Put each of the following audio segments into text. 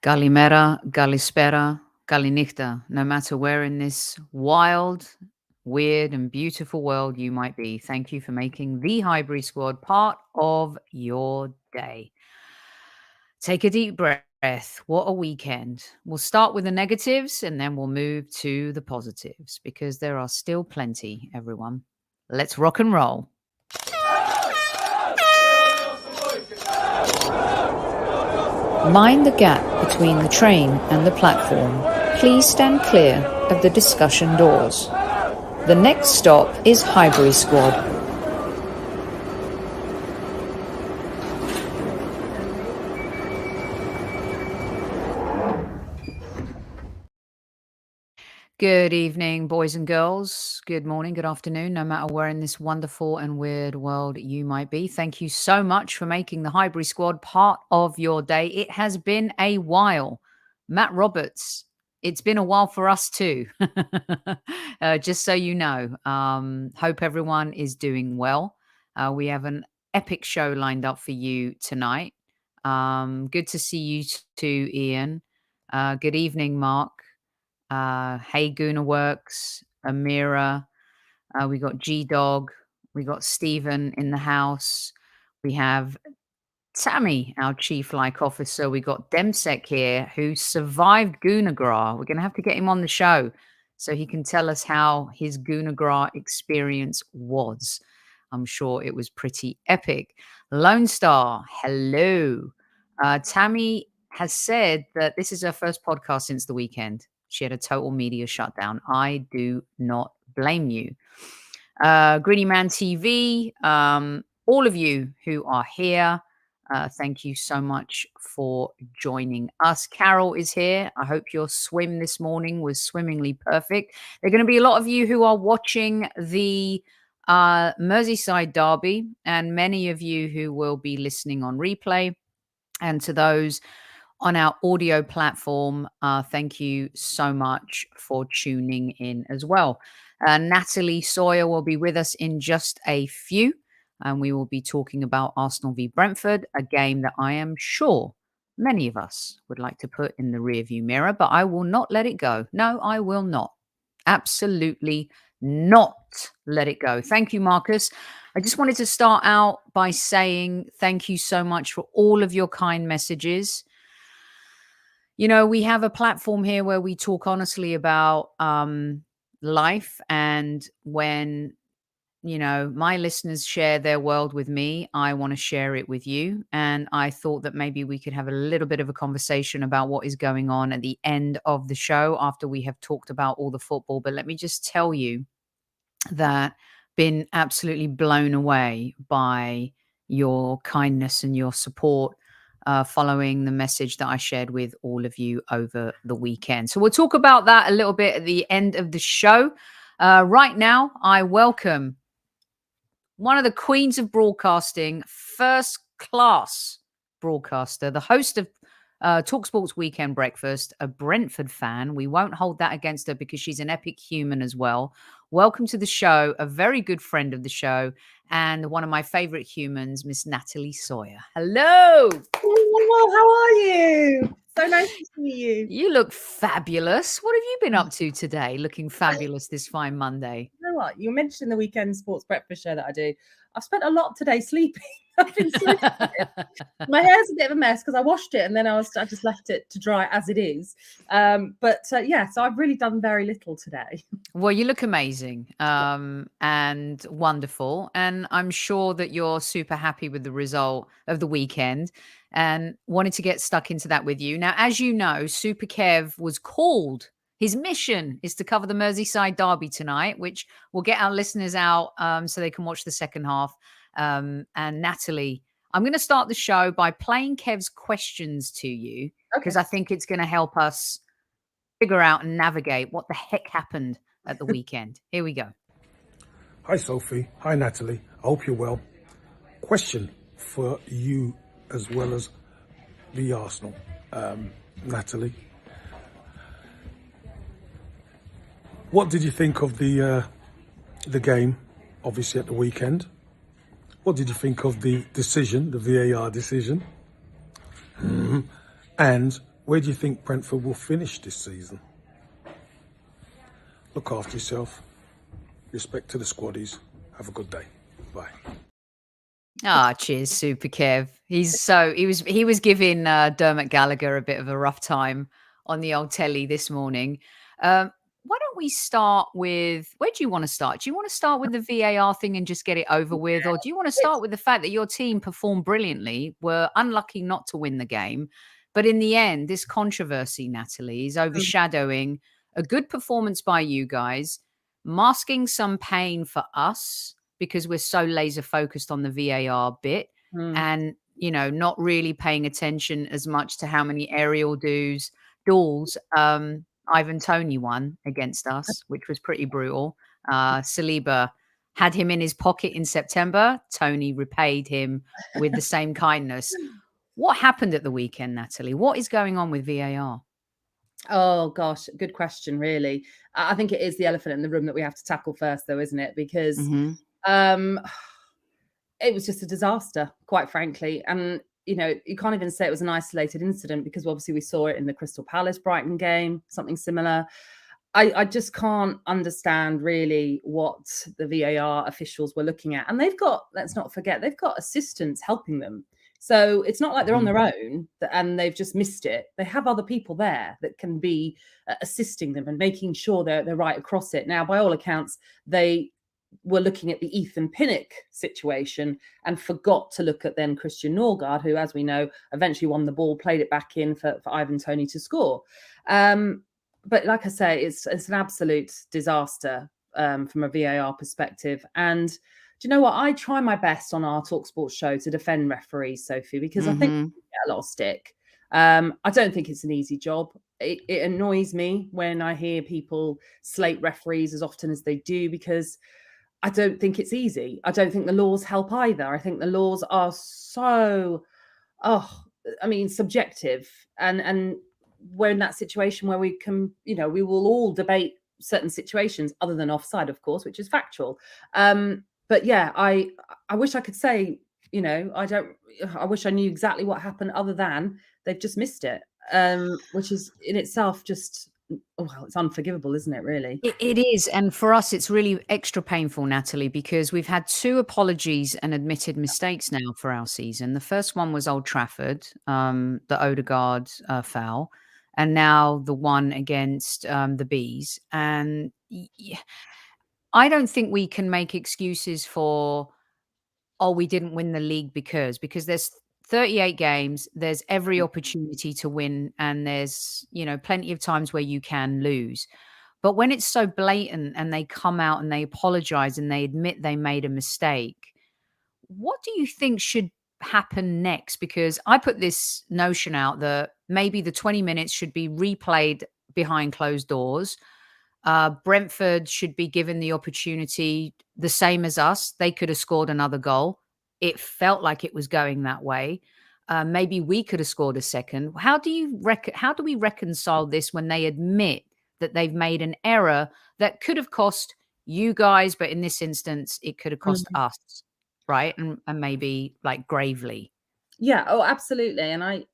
Galimera, Galispera, Galinichta, no matter where in this wild, weird, and beautiful world you might be. Thank you for making the Highbury Squad part of your day. Take a deep breath. What a weekend. We'll start with the negatives and then we'll move to the positives because there are still plenty, everyone. Let's rock and roll. Mind the gap between the train and the platform. Please stand clear of the discussion doors. The next stop is Highbury Squad. Good evening, boys and girls. Good morning, good afternoon, no matter where in this wonderful and weird world you might be. Thank you so much for making the Highbury Squad part of your day. It has been a while. Matt Roberts, it's been a while for us too. Just so you know, hope everyone is doing well. We have an epic show lined up for you tonight. Good to see you too, Ian. Good evening, Mark. Hey Guna Works, Amira, we got G Dog, we got Stephen in the house, we have Tammy, our chief like officer, we got Demsek here who survived Gunagra. We're going to have to get him on the show so he can tell us how his Gunagra experience was. I'm sure it was pretty epic. Lone Star, hello. Tammy has said that this is her first podcast since the weekend. She had a total media shutdown. I do not blame you. Greedy Man TV, all of you who are here, thank you so much for joining us. Carol is here. I hope your swim this morning was swimmingly perfect. There are going to be a lot of you who are watching the Merseyside derby, and many of you who will be listening on replay. And to those on our audio platform, thank you so much for tuning in as well. Natalie Sawyer will be with us in just a few, and we will be talking about Arsenal v Brentford, a game that I am sure many of us would like to put in the rearview mirror, but I will not let it go. No, I will not. Absolutely not let it go. Thank you, Marcus. I just wanted to start out by saying thank you so much for all of your kind messages. You know, we have a platform here where we talk honestly about life. And when, you know, my listeners share their world with me, I want to share it with you. And I thought that maybe we could have a little bit of a conversation about what is going on at the end of the show after we have talked about all the football. But let me just tell you that been absolutely blown away by your kindness and your support following the message that I shared with all of you over the weekend. So we'll talk about that a little bit at the end of the show. Right now, I welcome one of the queens of broadcasting, first class broadcaster, the host of Talksport's Weekend Breakfast, a Brentford fan. We won't hold that against her because she's an epic human as well. Welcome to the show, a very good friend of the show, and one of my favorite humans, Miss Natalie Sawyer. Hello. Oh, how are you? So nice to see you. You look fabulous. What have you been up to today? Looking fabulous this fine Monday. You know what? You mentioned the weekend sports breakfast show that I do. I've spent a lot today sleeping. I've been so tired. My hair's a bit of a mess because I washed it and then I just left it to dry as it is. Yeah, so I've really done very little today. Well, you look amazing and wonderful. And I'm sure that you're super happy with the result of the weekend and wanted to get stuck into that with you. Now, as you know, Super Kev was called. His mission is to cover the Merseyside derby tonight, which will get our listeners out so they can watch the second half. And Natalie, I'm going to start the show by playing Kev's questions to you because I think it's going to help us figure out and navigate what the heck happened at the weekend. Here we go. Hi, Sophie. Hi, Natalie. I hope you're well. Question for you as well as the Arsenal. Natalie, what did you think of the game, obviously, at the weekend? What did you think of the decision, the VAR decision? And Where do you think Brentford will finish this season? Look after yourself. Respect to the squaddies. Have a good day. Bye. Ah, cheers, Super Kev. He was giving Dermot Gallagher a bit of a rough time on the old telly this morning. Why don't we start with, where do you want to start? Do you want to start with the VAR thing and just get it over with? Or do you want to start with the fact that your team performed brilliantly, were unlucky not to win the game? But in the end, this controversy, Natalie, is overshadowing a good performance by you guys, masking some pain for us because we're so laser focused on the VAR bit and, you know, not really paying attention as much to how many aerial duels Ivan Toney won against us, which was pretty brutal. Saliba had him in his pocket in September. Toney repaid him with the same kindness. What happened at the weekend, Natalie? What is going on with VAR? Oh gosh, good question, really. I think it is the elephant in the room that we have to tackle first, though, isn't it? Because it was just a disaster, quite frankly. And, you know, you can't even say it was an isolated incident because obviously we saw it in the Crystal Palace Brighton game, something similar. I just can't understand really what the VAR officials were looking at. And they've got, let's not forget, they've got assistants helping them. So it's not like they're on their own and they've just missed it. They have other people there that can be assisting them and making sure they're right across it. Now, by all accounts, they were looking at the Ethan Pinnock situation and forgot to look at then Christian Norgard, who, as we know, eventually won the ball, played it back in for Ivan Toney to score. But like I say, it's an absolute disaster from a VAR perspective. And do you know what? I try my best on our Talksport show to defend referees, Sophie, because I think we get a lot of stick. I don't think it's an easy job. It annoys me when I hear people slate referees as often as they do, because I don't think it's easy. I don't think the laws help either. I think the laws are so, subjective. And we're in that situation where we can, you know, we will all debate certain situations other than offside, of course, which is factual. But yeah, I wish I could say, you know, I wish I knew exactly what happened other than they've just missed it, which is in itself just, well, it's unforgivable, isn't it, really? It is. And for us, it's really extra painful, Natalie, because we've had 2 apologies and admitted mistakes now for our season. The first one was Old Trafford, the Odegaard foul, and now the one against the Bees. And I don't think we can make excuses for, oh, we didn't win the league because there's 38 games, there's every opportunity to win, and there's, you know, plenty of times where you can lose. But when it's so blatant and they come out and they apologize and they admit they made a mistake, what do you think should happen next? Because I put this notion out that maybe the 20 minutes should be replayed behind closed doors. Brentford should be given the opportunity, the same as us. They could have scored another goal. It felt like it was going that way. Maybe we could have scored a second. How do we reconcile this when they admit that they've made an error that could have cost you guys, but in this instance, it could have cost us, right? And maybe like gravely. Yeah. Oh, absolutely. And I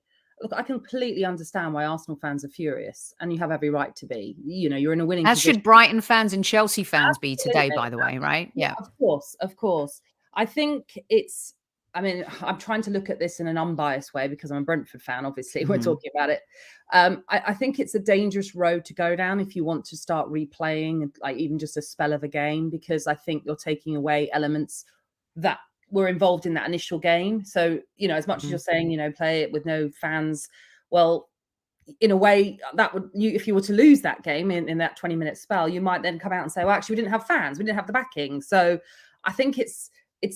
completely understand why Arsenal fans are furious, and you have every right to be. You know, you're in a winning As position. should Brighton fans and Chelsea fans be today, Absolutely. by the way, right? Yeah. Of course. I think I'm trying to look at this in an unbiased way because I'm a Brentford fan, obviously. We're talking about it. I think it's a dangerous road to go down if you want to start replaying, like even just a spell of a game, because I think you're taking away elements that were involved in that initial game. So, you know, as much as you're saying, you know, play it with no fans, well, in a way that would, if you were to lose that game in that 20-minute spell, you might then come out and say, well, actually, we didn't have fans, we didn't have the backing. So I think it's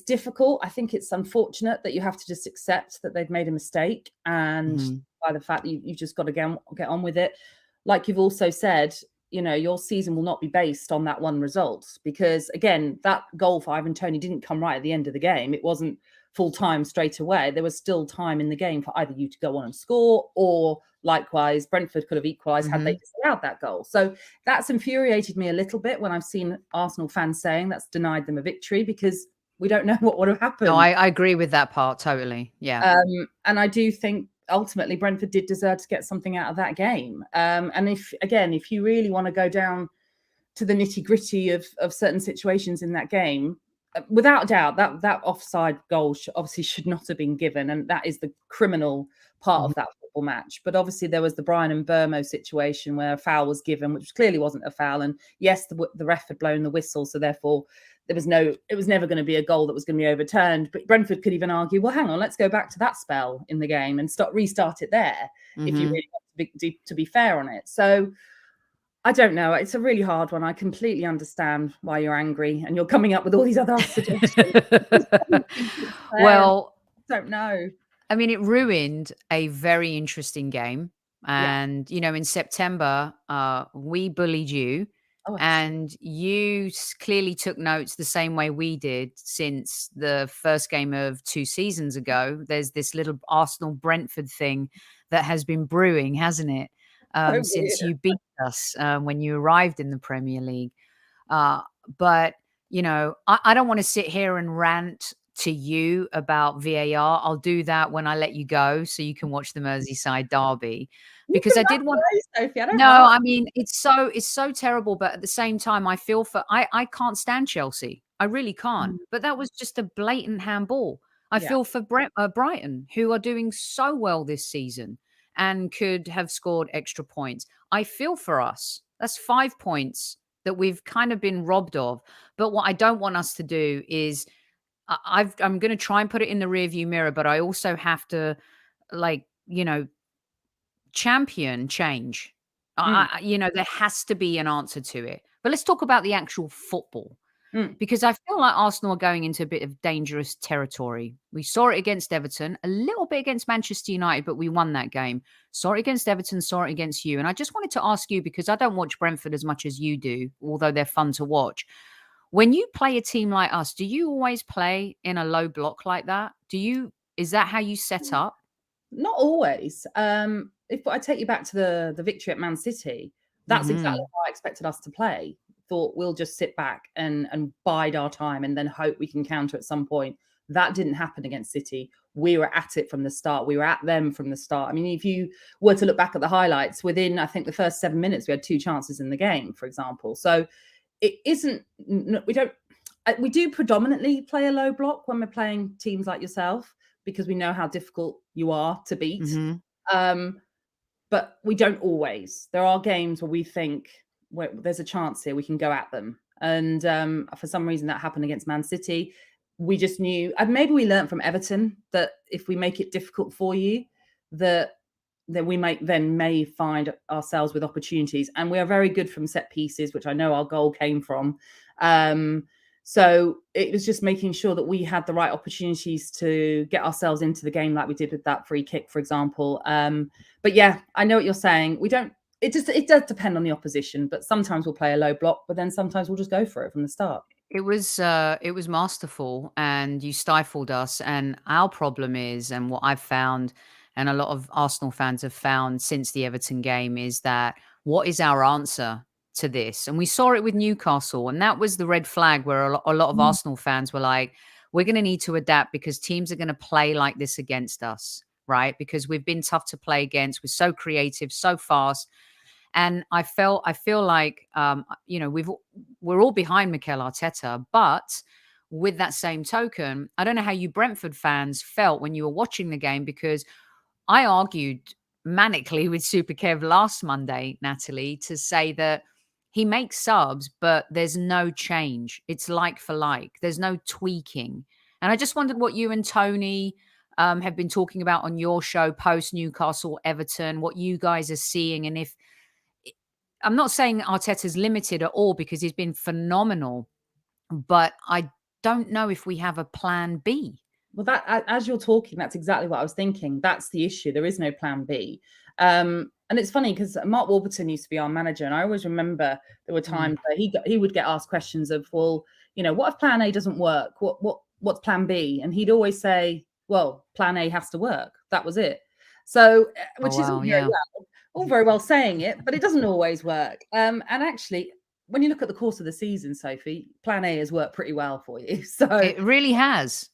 difficult. I think it's unfortunate that you have to just accept that they've made a mistake, and by the fact that you've just got to get on with it. Like you've also said, you know, your season will not be based on that one result, because again, that goal for Ivan Toney didn't come right at the end of the game. It wasn't full time straight away. There was still time in the game for either you to go on and score, or likewise, Brentford could have equalised had they disallowed that goal. So that's infuriated me a little bit when I've seen Arsenal fans saying that's denied them a victory, because we don't know what would have happened. No, I agree with that part totally. Yeah. And I do think ultimately Brentford did deserve to get something out of that game. And if you really want to go down to the nitty gritty of certain situations in that game, without doubt, that offside goal obviously should not have been given, and that is the criminal part of that football match. But obviously there was the Brian and Burmo situation where a foul was given, which clearly wasn't a foul, and yes, the ref had blown the whistle, so therefore it was never going to be a goal that was going to be overturned. But Brentford could even argue, well, hang on, let's go back to that spell in the game and restart it there if you really want to be fair on it. So I don't know. It's a really hard one. I completely understand why you're angry and you're coming up with all these other suggestions. Well, I don't know. I mean, it ruined a very interesting game. And, in September, we bullied you. And you clearly took notes the same way we did since the first game of 2 seasons ago. There's this little Arsenal Brentford thing that has been brewing, hasn't it? Since you beat us when you arrived in the Premier League. But, I don't want to sit here and rant to you about VAR. I'll do that when I let you go so you can watch the Merseyside derby. Because I did want Sophie, I mean, it's so terrible, but at the same time, I feel I can't stand Chelsea. I really can't. But that was just a blatant handball. I feel for Brighton, who are doing so well this season and could have scored extra points. I feel for us. That's 5 points that we've kind of been robbed of. But what I don't want us to do is I'm going to try and put it in the rearview mirror, but I also have to, champion change. There has to be an answer to it. But let's talk about the actual football. Because I feel like Arsenal are going into a bit of dangerous territory. We saw it against Everton, a little bit against Manchester United, but we won that game. Saw it against Everton, saw it against you. And I just wanted to ask you, because I don't watch Brentford as much as you do, although they're fun to watch. When you play a team like us, do you always play in a low block like that? Is that how you set up? Not always. If I take you back to the victory at Man City, that's exactly how I expected us to play. Thought we'll just sit back and bide our time and then hope we can counter at some point. That didn't happen against City. We were at it from the start. We were at them from the start. I mean, if you were to look back at the highlights, within, I think, the first 7 minutes, we had 2 chances in the game, for example. So it isn't, we do predominantly play a low block when we're playing teams like yourself, because we know how difficult you are to beat. But we don't always. There are games where we think, there's a chance here, we can go at them. And for some reason that happened against Man City. We just knew, and maybe we learned from Everton, that if we make it difficult for you, that we may find ourselves with opportunities. And we are very good from set pieces, which I know our goal came from. So it was just making sure that we had the right opportunities to get ourselves into the game, like we did with that free kick, for example. But yeah, I know what you're saying. It does depend on the opposition, but sometimes we'll play a low block, but then sometimes we'll just go for it from the start. It was masterful, and you stifled us. And our problem is, and what I've found, and a lot of Arsenal fans have found since the Everton game, is that what is our answer to this? And we saw it with Newcastle, and that was the red flag where a lot of Arsenal fans were like, we're going to need to adapt because teams are going to play like this against us, right? Because we've been tough to play against. We're so creative, so fast. And I feel like, we're all behind Mikel Arteta, but with that same token, I don't know how you Brentford fans felt when you were watching the game, because I argued manically with Super Kev last Monday, Natalie, to say that he makes subs, but there's no change. It's like for like. There's no tweaking. And I just wondered what you and Tony have been talking about on your show post Newcastle, Everton, what you guys are seeing. And if, I'm not saying Arteta's limited at all, because he's been phenomenal, but I don't know if we have a plan B. Well, that, as you're talking, that's exactly what I was thinking. That's the issue. There is no plan B. And it's funny because Mark Warburton used to be our manager, and I always remember there were times where he would get asked questions of, well, what if plan A doesn't work? What's plan B? And he'd always say, well, plan A has to work. That was it. So, which is all very well saying it, but it doesn't always work. And actually, when you look at the course of the season, Sophie, plan A has worked pretty well for you. So it really has.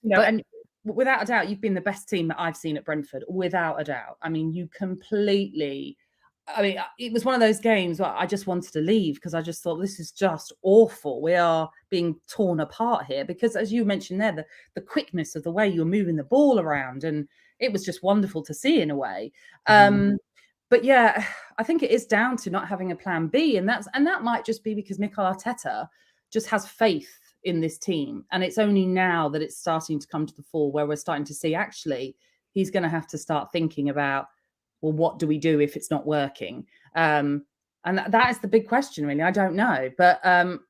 without a doubt, you've been the best team that I've seen at Brentford, without a doubt. I mean, you completely... I mean, it was one of those games where I just wanted to leave because I just thought, this is just awful. We are being torn apart here because, as you mentioned there, the quickness of the way you're moving the ball around, and it was just wonderful to see in a way. But yeah, I think it is down to not having a plan B, and that might just be because Mikel Arteta just has faith in this team, and it's only now that it's starting to come to the fore where we're starting to see actually he's going to have to start thinking about, well, what do we do if it's not working? And that is the big question, really. I don't know. But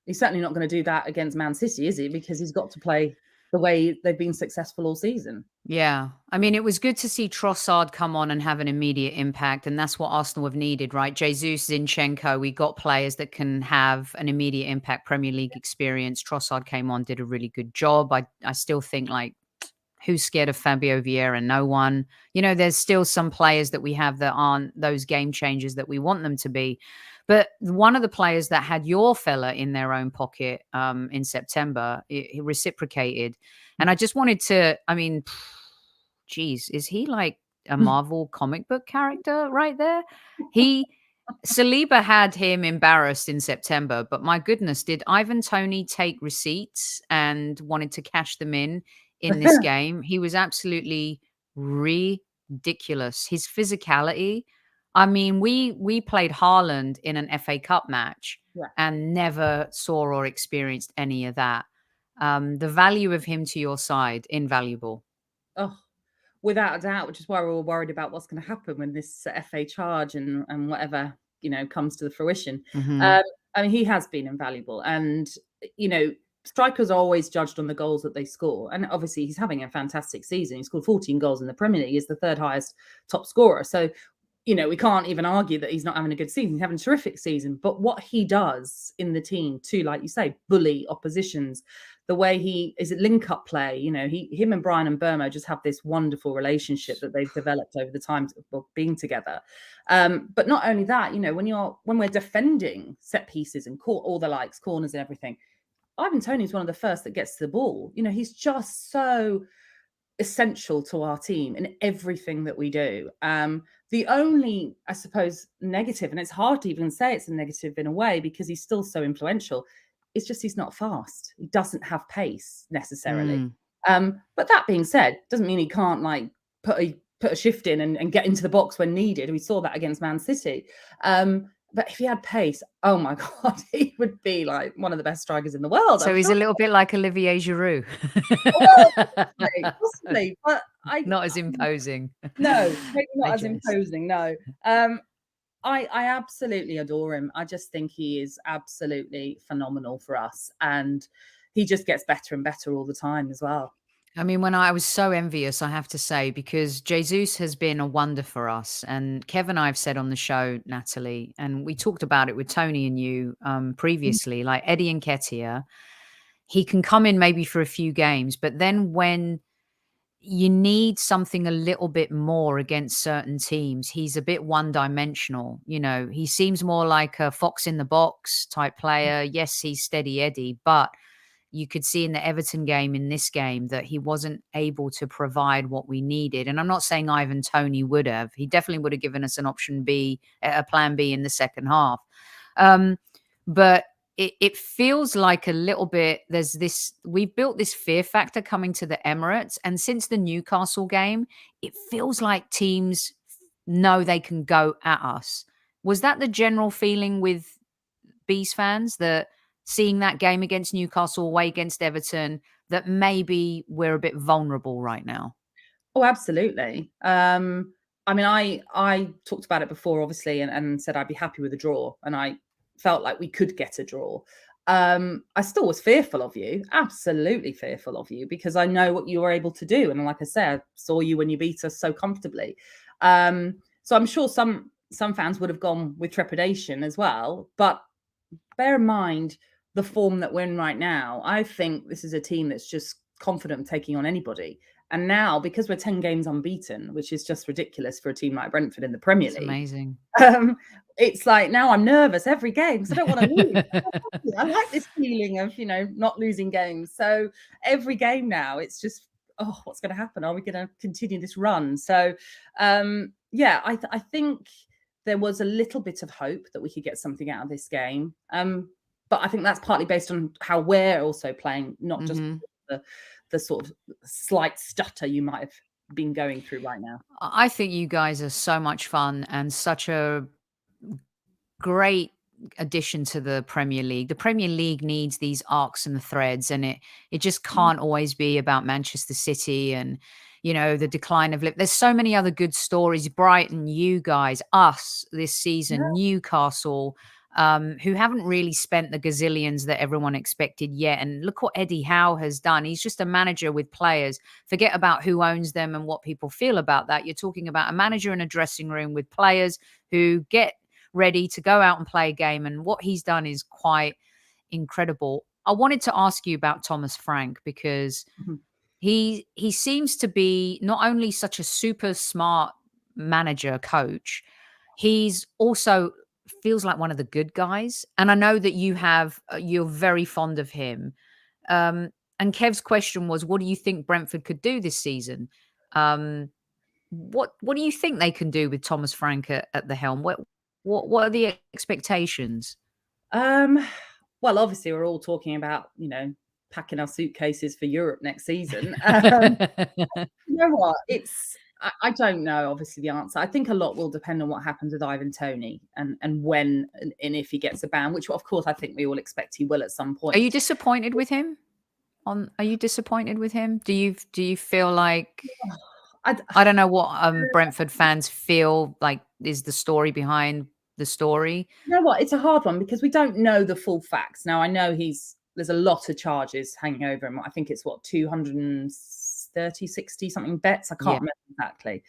he's certainly not going to do that against Man City, is he? Because he's got to play the way they've been successful all season. Yeah. I mean, it was good to see Trossard come on and have an immediate impact. And that's what Arsenal have needed, right? Jesus, Zinchenko, we got players that can have an immediate impact, Premier League experience. Trossard came on, did a really good job. I still think, like, who's scared of Fabio Vieira? No one. You know, there's still some players that we have that aren't those game changers that we want them to be. But one of the players that had your fella in their own pocket in September, he reciprocated. And I just wanted to, I mean, geez, is he like a Marvel comic book character right there? Saliba had him embarrassed in September, but my goodness, did Ivan Toney take receipts and wanted to cash them in this game? He was absolutely ridiculous. His physicality. I mean, we played Haaland in an FA Cup match and never saw or experienced any of that. The value of him to your side, invaluable. Oh, without a doubt, which is why we're all worried about what's going to happen when this FA charge and whatever, you know, comes to the fruition. I mean, he has been invaluable. And, you know, strikers are always judged on the goals that they score. And obviously he's having a fantastic season. He scored 14 goals in the Premier League. He's the third highest top scorer. So, you know, we can't even argue that he's not having a good season. He's having a terrific season. But what he does in the team to, like you say, bully oppositions, the way he is a link-up play, you know, him and Brian Mbeumo just have this wonderful relationship that they've developed over the time of being together. But not only that, you know, when we're defending set pieces and all the likes, corners and everything, Ivan Toney is one of the first that gets to the ball. You know, he's just so essential to our team in everything that we do. The only, I suppose, negative, and it's hard to even say it's a negative in a way because he's still so influential, it's just he's not fast. He doesn't have pace necessarily. But that being said, doesn't mean he can't like put a shift in and get into the box when needed. We saw that against Man City. But if he had pace, oh my God, he would be like one of the best strikers in the world. So he's a little bit like Olivier Giroud. Possibly, but not as imposing. No, maybe not as imposing. No. I absolutely adore him. I just think he is absolutely phenomenal for us. And he just gets better and better all the time as well. I mean, when I was so envious, I have to say, because Jesus has been a wonder for us. And Kev and I have said on the show, Natalie, and we talked about it with Tony and you previously, like Eddie Nketiah, he can come in maybe for a few games, but then when you need something a little bit more against certain teams, he's a bit one-dimensional. You know, he seems more like a fox in the box type player. Yes, he's steady Eddie, but you could see in the Everton game, in this game, that he wasn't able to provide what we needed. And I'm not saying Ivan Toney would have. He definitely would have given us an option B, a plan B in the second half. But it feels like a little bit, there's this, we've built this fear factor coming to the Emirates. And since the Newcastle game, it feels like teams know they can go at us. Was that the general feeling with Bees fans, that seeing that game against Newcastle, away against Everton, that maybe we're a bit vulnerable right now? Oh, absolutely. I mean, I talked about it before, obviously, and said I'd be happy with a draw. And I felt like we could get a draw. I still was fearful of you, absolutely fearful of you, because I know what you were able to do. And like I said, I saw you when you beat us so comfortably. So I'm sure some fans would have gone with trepidation as well. But bear in mind the form that we're in right now. I think this is a team that's just confident taking on anybody. And now, because we're 10 games unbeaten, which is just ridiculous for a team like Brentford in the Premier League. Amazing. It's like now I'm nervous every game because I don't want to lose. I like this feeling of, you know, not losing games. So every game now, it's just, oh, what's going to happen? Are we going to continue this run? So, yeah, I think there was a little bit of hope that we could get something out of this game. But I think that's partly based on how we're also playing, not just the sort of slight stutter you might have been going through right now. I think you guys are so much fun and such a great addition to the Premier League. The Premier League needs these arcs and threads, and it just can't always be about Manchester City and, you know, the decline of Liverpool. There's so many other good stories. Brighton, you guys, us this season, Newcastle, who haven't really spent the gazillions that everyone expected yet. And look what Eddie Howe has done. He's just a manager with players. Forget about who owns them and what people feel about that. You're talking about a manager in a dressing room with players who get ready to go out and play a game. And what he's done is quite incredible. I wanted to ask you about Thomas Frank because he seems to be not only such a super smart manager, coach, he's also feels like one of the good guys. And I know that you're very fond of him. And Kev's question was, what do you think Brentford could do this season? What do you think they can do with Thomas Frank at the helm? What are the expectations? Well, obviously, we're all talking about, you know, packing our suitcases for Europe next season. You know what? I don't know, obviously, the answer. I think a lot will depend on what happens with Ivan Toney and when and if he gets a ban, which, of course, I think we all expect he will at some point. Are you disappointed with him? Are you disappointed with him? Do you feel like I don't know what Brentford fans feel like is the story behind the story? You know what? It's a hard one because we don't know the full facts. Now, I know there's a lot of charges hanging over him. I think it's 230, 60 something bets. I can't remember exactly.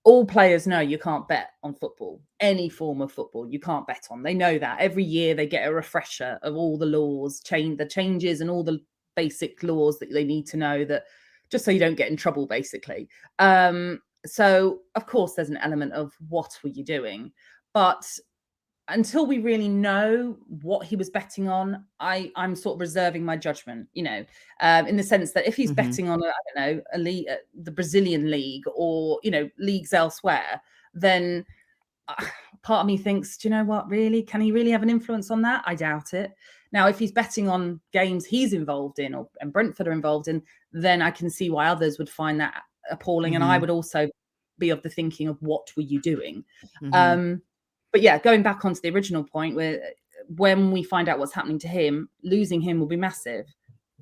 All players know you can't bet on football, any form of football. You can't bet on. They know that. Every year they get a refresher of all the laws, the changes and all the basic laws that they need to know, that just so you don't get in trouble, basically. So, of course, there's an element of what were you doing? But until we really know what he was betting on, I'm sort of reserving my judgment, you know, in the sense that if he's betting on, I don't know, a league, the Brazilian league, or, you know, leagues elsewhere, then part of me thinks, do you know what, really? Can he really have an influence on that? I doubt it. Now, if he's betting on games he's involved in and Brentford are involved in, then I can see why others would find that appalling. And I would also be of the thinking of what were you doing? But yeah, going back onto the original point, when we find out what's happening to him, losing him will be massive.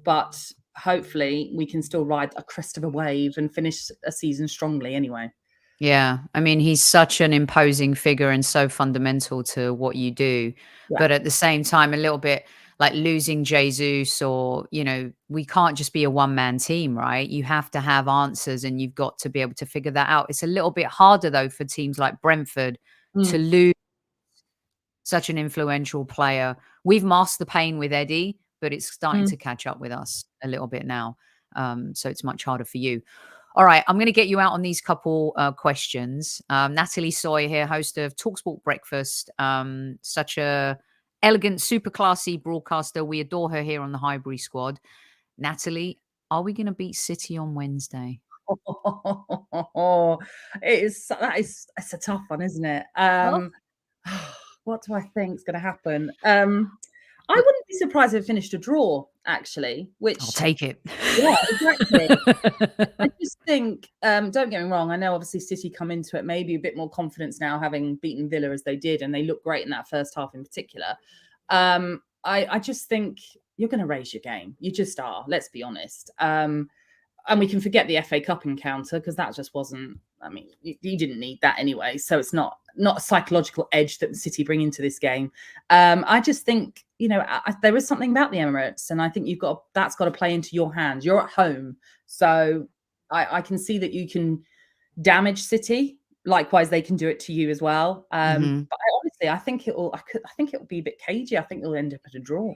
But hopefully we can still ride a crest of a wave and finish a season strongly anyway. Yeah. I mean, he's such an imposing figure and so fundamental to what you do. Yeah. But at the same time, a little bit like losing Jesus, or, you know, we can't just be a one-man team, right? You have to have answers and you've got to be able to figure that out. It's a little bit harder, though, for teams like Brentford to lose such an influential player. We've masked the pain with Eddie, but it's starting to catch up with us a little bit now. So it's much harder for you. All right, I'm going to get you out on these couple questions. Natalie Sawyer here, host of Talksport Breakfast. Such a elegant, super classy broadcaster. We adore her here on the Highbury Squad. Natalie, are we going to beat City on Wednesday? It's a tough one, isn't it? What do I think is going to happen? I wouldn't be surprised if it finished a draw, actually. Which I'll take it. Yeah, exactly. I just think, don't get me wrong, I know obviously City come into it maybe a bit more confidence now, having beaten Villa as they did, and they look great in that first half in particular. I just think you're going to raise your game. You just are, let's be honest. And we can forget the FA Cup encounter because that just wasn't, I mean, you didn't need that anyway. So it's not a psychological edge that the City bring into this game. I just think, you know, there is something about the Emirates, and I think that's got to play into your hands. You're at home. So I can see that you can damage City. Likewise, they can do it to you as well. But honestly, I think it will be a bit cagey. I think it'll end up at a draw.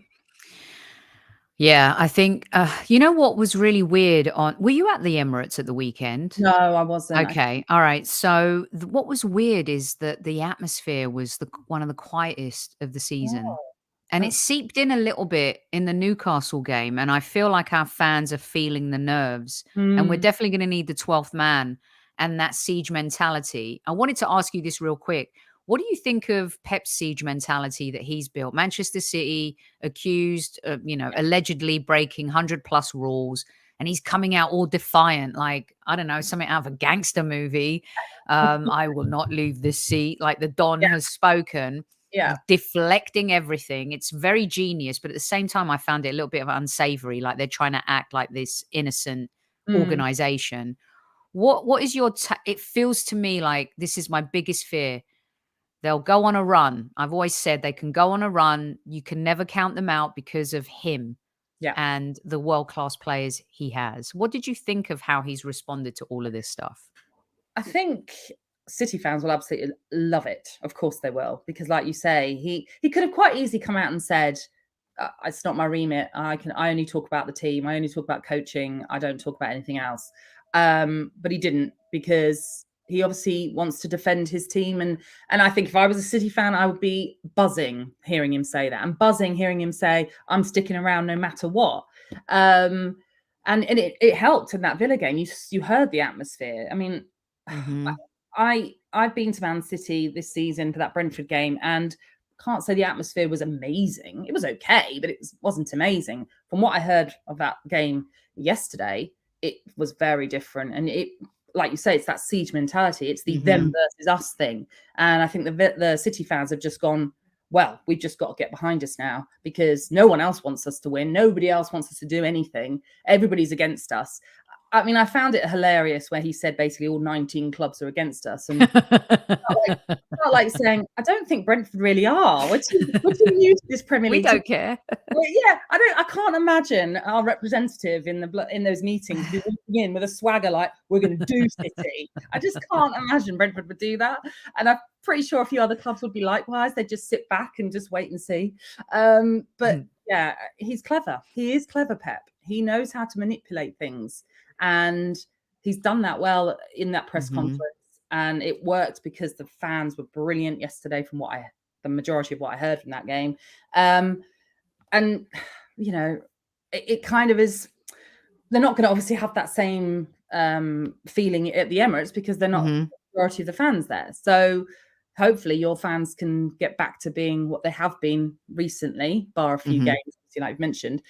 Yeah, I think, you know what was really weird were you at the Emirates at the weekend? No, I wasn't. Okay. All right. So what was weird is that the atmosphere was one of the quietest of the season. And it seeped in a little bit in the Newcastle game. And I feel like our fans are feeling the nerves. And we're definitely going to need the 12th man and that siege mentality. I wanted to ask you this real quick. What do you think of Pep's siege mentality that he's built? Manchester City accused of, allegedly breaking 100+ rules. And he's coming out all defiant, like, I don't know, something out of a gangster movie. I will not leave this seat. Like the Don has spoken. Yeah. Deflecting everything. It's very genius, but at the same time, I found it a little bit of unsavory. Like they're trying to act like this innocent organization. What is your? It feels to me like this is my biggest fear. They'll go on a run. I've always said they can go on a run. You can never count them out because of him and the world-class players he has. What did you think of how he's responded to all of this stuff? I think City fans will absolutely love it. Of course they will, because like you say, he could have quite easily come out and said, it's not my remit. I only talk about the team. I only talk about coaching. I don't talk about anything else. But he didn't, because he obviously wants to defend his team. And I think if I was a City fan, I would be buzzing hearing him say that, and buzzing hearing him say, I'm sticking around no matter what. And it helped in that Villa game. You heard the atmosphere. I mean, I've been to Man City this season for that Brentford game, and can't say the atmosphere was amazing. It was okay, but it wasn't amazing. From what I heard of that game yesterday, it was very different. And it, like you say, it's that siege mentality. It's the them versus us thing. And I think the City fans have just gone, well, we've just got to get behind us now, because no one else wants us to win. Nobody else wants us to do anything. Everybody's against us. I mean, I found it hilarious where he said basically all 19 clubs are against us. And felt like saying, I don't think Brentford really are. We're too new to this Premier League. We don't care. Well, yeah, I can't imagine our representative in those meetings be walking in with a swagger like, we're going to do City. I just can't imagine Brentford would do that. And I'm pretty sure a few other clubs would be likewise. They'd just sit back and just wait and see. But yeah, he's clever. He is clever, Pep. He knows how to manipulate things. And he's done that well in that press conference. And it worked because the fans were brilliant yesterday from the majority of what I heard from that game. And, you know, it kind of is, they're not going to obviously have that same feeling at the Emirates because they're not the majority of the fans there. So hopefully your fans can get back to being what they have been recently, bar a few games, like you've mentioned.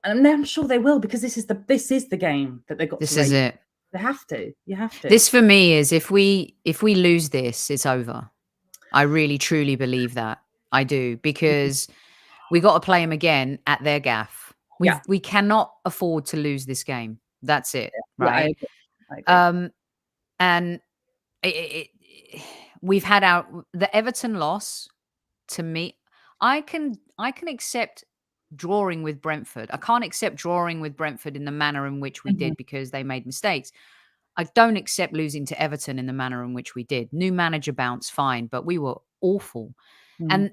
And I'm sure they will, because this is the game that they've got. This is it. They have to. You have to. This for me is if we lose this, it's over. I really truly believe that. I do, because we got to play them again at their gaff. We cannot afford to lose this game. That's it, right? I agree. And we've had the Everton loss. To me, I can accept drawing with Brentford. I can't accept drawing with Brentford in the manner in which we did, because they made mistakes. I don't accept losing to Everton in the manner in which we did. New manager bounce, fine, but we were awful. And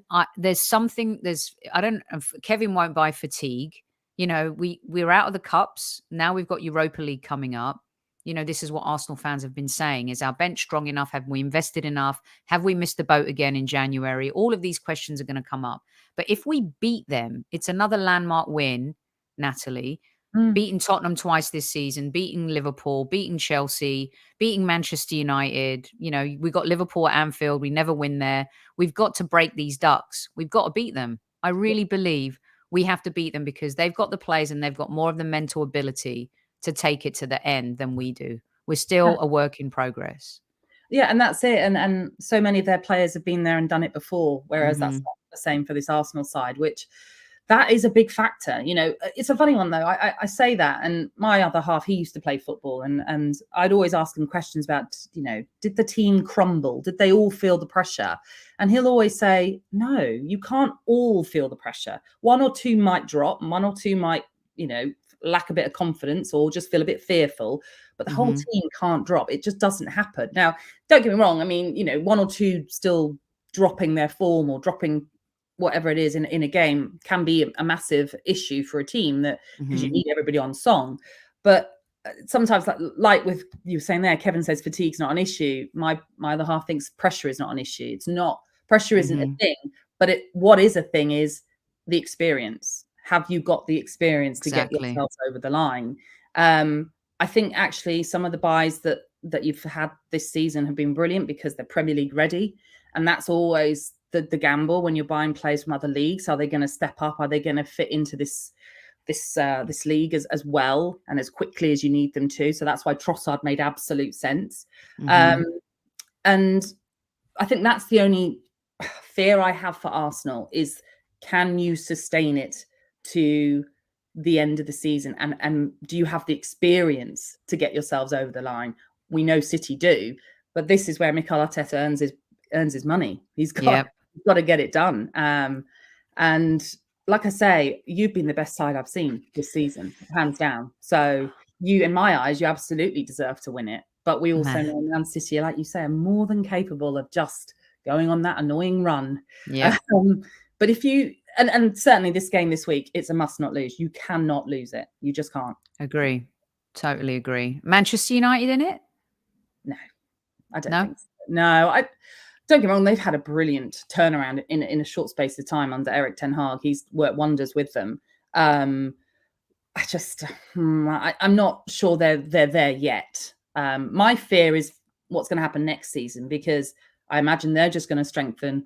Kevin won't buy fatigue. You know, we're out of the cups. Now we've got Europa League coming up. You know, this is what Arsenal fans have been saying. Is our bench strong enough? Have we invested enough? Have we missed the boat again in January? All of these questions are going to come up. But if we beat them, it's another landmark win, Natalie. Beating Tottenham twice this season, beating Liverpool, beating Chelsea, beating Manchester United. You know, we got Liverpool at Anfield. We never win there. We've got to break these ducks. We've got to beat them. I really believe we have to beat them, because they've got the players and they've got more of the mental ability to take it to the end than we do. We're still a work in progress. Yeah, and that's it. And so many of their players have been there and done it before, whereas that's not the same for this Arsenal side, which that is a big factor. You know, it's a funny one, though. I say that, and my other half, he used to play football, and I'd always ask him questions about, you know, did the team crumble? Did they all feel the pressure? And he'll always say, no, you can't all feel the pressure. One or two might drop, and one or two might, you know, lack a bit of confidence or just feel a bit fearful, but the whole team can't drop. It just doesn't happen. Now, don't get me wrong. I mean, you know, one or two still dropping their form or dropping whatever it is in a game can be a massive issue for a team, that because you need everybody on song. But sometimes, like with you were saying there, Kevin says fatigue's not an issue. My other half thinks pressure is not an issue. It's not, pressure isn't a thing, but what is a thing is the experience? Have you got the experience to get Exactly. yourselves over the line? I think actually some of the buys that you've had this season have been brilliant because they're Premier League ready, and that's always the gamble when you're buying players from other leagues. Are they going to step up? Are they going to fit into this league as well and as quickly as you need them to? So that's why Trossard made absolute sense. And I think that's the only fear I have for Arsenal is, can you sustain it to the end of the season? And do you have the experience to get yourselves over the line? We know City do, but this is where Mikel Arteta earns his money. He's got to get it done. And like I say, you've been the best side I've seen this season, hands down. So you, in my eyes, you absolutely deserve to win it. But we also know Man City, like you say, are more than capable of just going on that annoying run. Yeah. But if you, and certainly this game this week, it's a must not lose. You cannot lose it. You just can't. Agree. Totally agree. Manchester United in it? No, I don't think so. No, don't get me wrong, they've had a brilliant turnaround in a short space of time under Eric Ten Hag. He's worked wonders with them. I'm not sure they're there yet. My fear is what's going to happen next season, because I imagine they're just going to strengthen.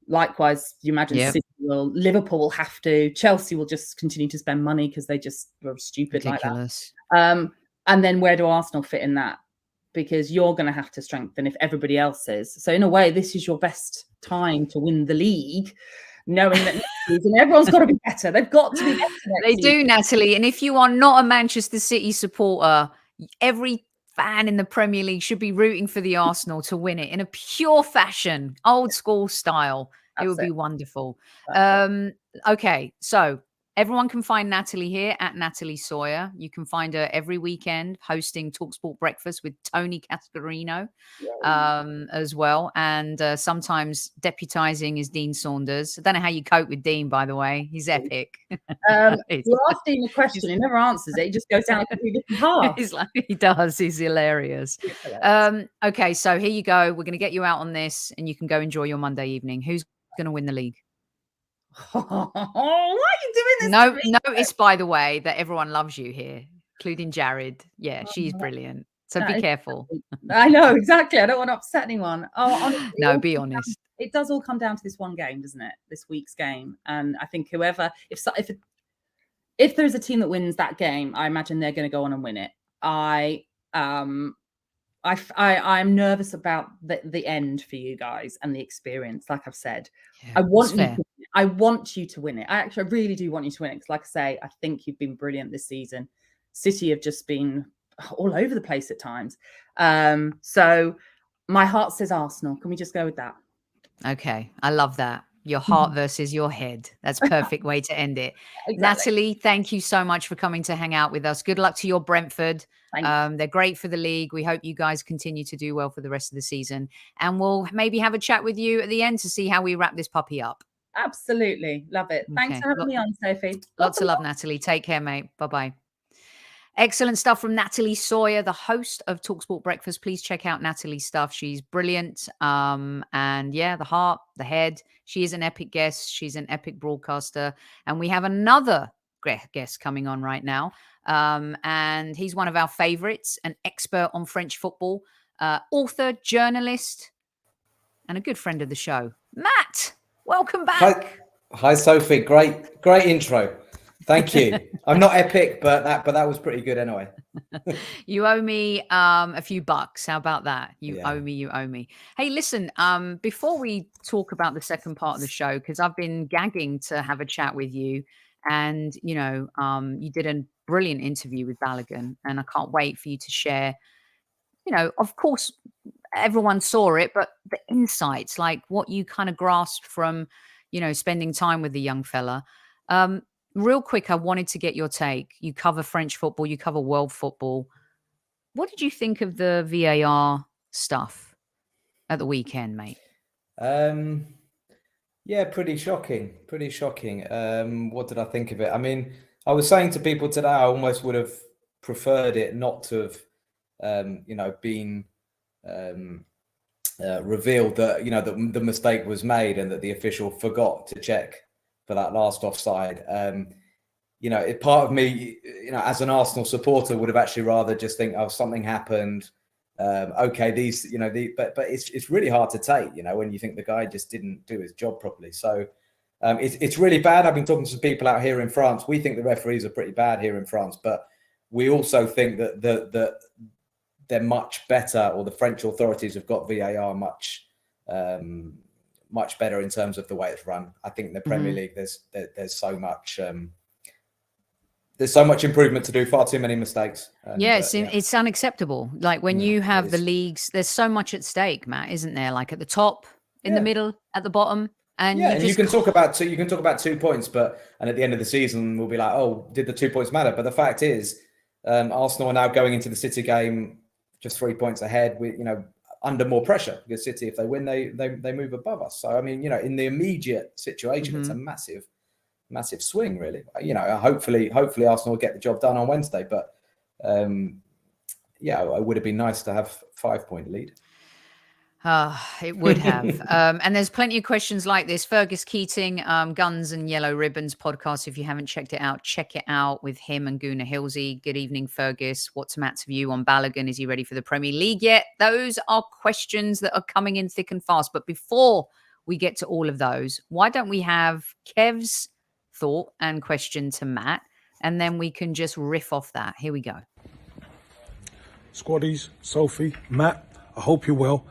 Likewise, you imagine City Liverpool will have to, Chelsea will just continue to spend money because they just were stupid. Ridiculous. Like that. And then where do Arsenal fit in that? Because you're going to have to strengthen if everybody else is. So in a way, this is your best time to win the league, knowing that next season everyone's got to be better. They've got to be better. They do, Natalie. And if you are not a Manchester City supporter, every fan in the Premier League should be rooting for the Arsenal to win it in a pure fashion, old school style. It would be wonderful. Okay, so everyone can find Natalie here at Natalie Sawyer. You can find her every weekend hosting Talksport Breakfast with Tony Cascarino as well. And sometimes deputising is Dean Saunders. I don't know how you cope with Dean, by the way. He's epic. You ask Dean a question, he never answers it. He just goes down a completely different path. He's like, he does. He's hilarious. Okay, so here you go. We're going to get you out on this and you can go enjoy your Monday evening. Who's going to win the league? Oh, why are you doing this? Notice, by the way, that everyone loves you here, including Jared. Yeah, she's brilliant. So be careful. I know, exactly. I don't want to upset anyone. Oh, honestly, no, be honest. It does all come down to this one game, doesn't it? This week's game. And I think whoever, if there's a team that wins that game, I imagine they're going to go on and win it. I'm nervous about the end for you guys and the experience. Like I've said, I want you to win it. I really do want you to win it, because like I say, I think you've been brilliant this season. City have just been all over the place at times. So my heart says Arsenal. Can we just go with that? Okay, I love that. Your heart versus your head. That's a perfect way to end it. Exactly. Natalie, thank you so much for coming to hang out with us. Good luck to your Brentford. They're great for the league. We hope you guys continue to do well for the rest of the season. And we'll maybe have a chat with you at the end to see how we wrap this puppy up. Absolutely. Love it. Thanks for having me on, Sophie. Lots of love, Natalie. Take care, mate. Bye-bye. Excellent stuff from Natalie Sawyer, the host of Talksport Breakfast. Please check out Natalie's stuff. She's brilliant. And yeah, the heart, the head. She is an epic guest. She's an epic broadcaster. And we have another guest coming on right now. And he's one of our favorites, an expert on French football, author, journalist, and a good friend of the show. Matt, welcome back. Hi, Sophie. Great intro. Thank you. I'm not epic, but that was pretty good anyway. You owe me a few bucks. How about that? You owe me. Hey, listen, before we talk about the second part of the show, because I've been gagging to have a chat with you, and you did a brilliant interview with Balogun, and I can't wait for you to share, of course, everyone saw it, but the insights, like what you kind of grasped from, spending time with the young fella. Real quick, I wanted to get your take. You cover French football, you cover world football. What did you think of the VAR stuff at the weekend, mate? Yeah, pretty shocking. What did I think of it? I mean, I was saying to people today, I almost would have preferred it not to have, been revealed that, that the mistake was made and that the official forgot to check for that last offside. Part of me, as an Arsenal supporter, would have actually rather just think, oh, something happened. Okay, but it's really hard to take, when you think the guy just didn't do his job properly. So it's really bad. I've been talking to some people out here in France. We think the referees are pretty bad here in France, but we also think that they're much better, or the French authorities have got VAR much better in terms of the way it's run. I think in the Premier League, there's so much. There's so much improvement to do, far too many mistakes. It's unacceptable. Like when you have the leagues, there's so much at stake, Matt, isn't there? Like at the top, in the middle, at the bottom. And you can talk about 2 points, and at the end of the season, we'll be like, oh, did the 2 points matter? But the fact is, Arsenal are now going into the City game just 3 points ahead, with under more pressure, because City, if they win, they move above us. So I mean, in the immediate situation, it's a massive swing, really. Hopefully Arsenal will get the job done on Wednesday. But it would have been nice to have 5-point lead. It would have. And there's plenty of questions like this. Fergus Keating, Guns and Yellow Ribbons podcast. If you haven't checked it out, check it out with him and Guna Hilsey. Good evening, Fergus. What's Matt's view on Balogun? Is he ready for the Premier League yet? Those are questions that are coming in thick and fast. But before we get to all of those, why don't we have Kev's thought and question to Matt, and then we can just riff off that. Here we go. Squaddies, Sophie, Matt, I hope you're well.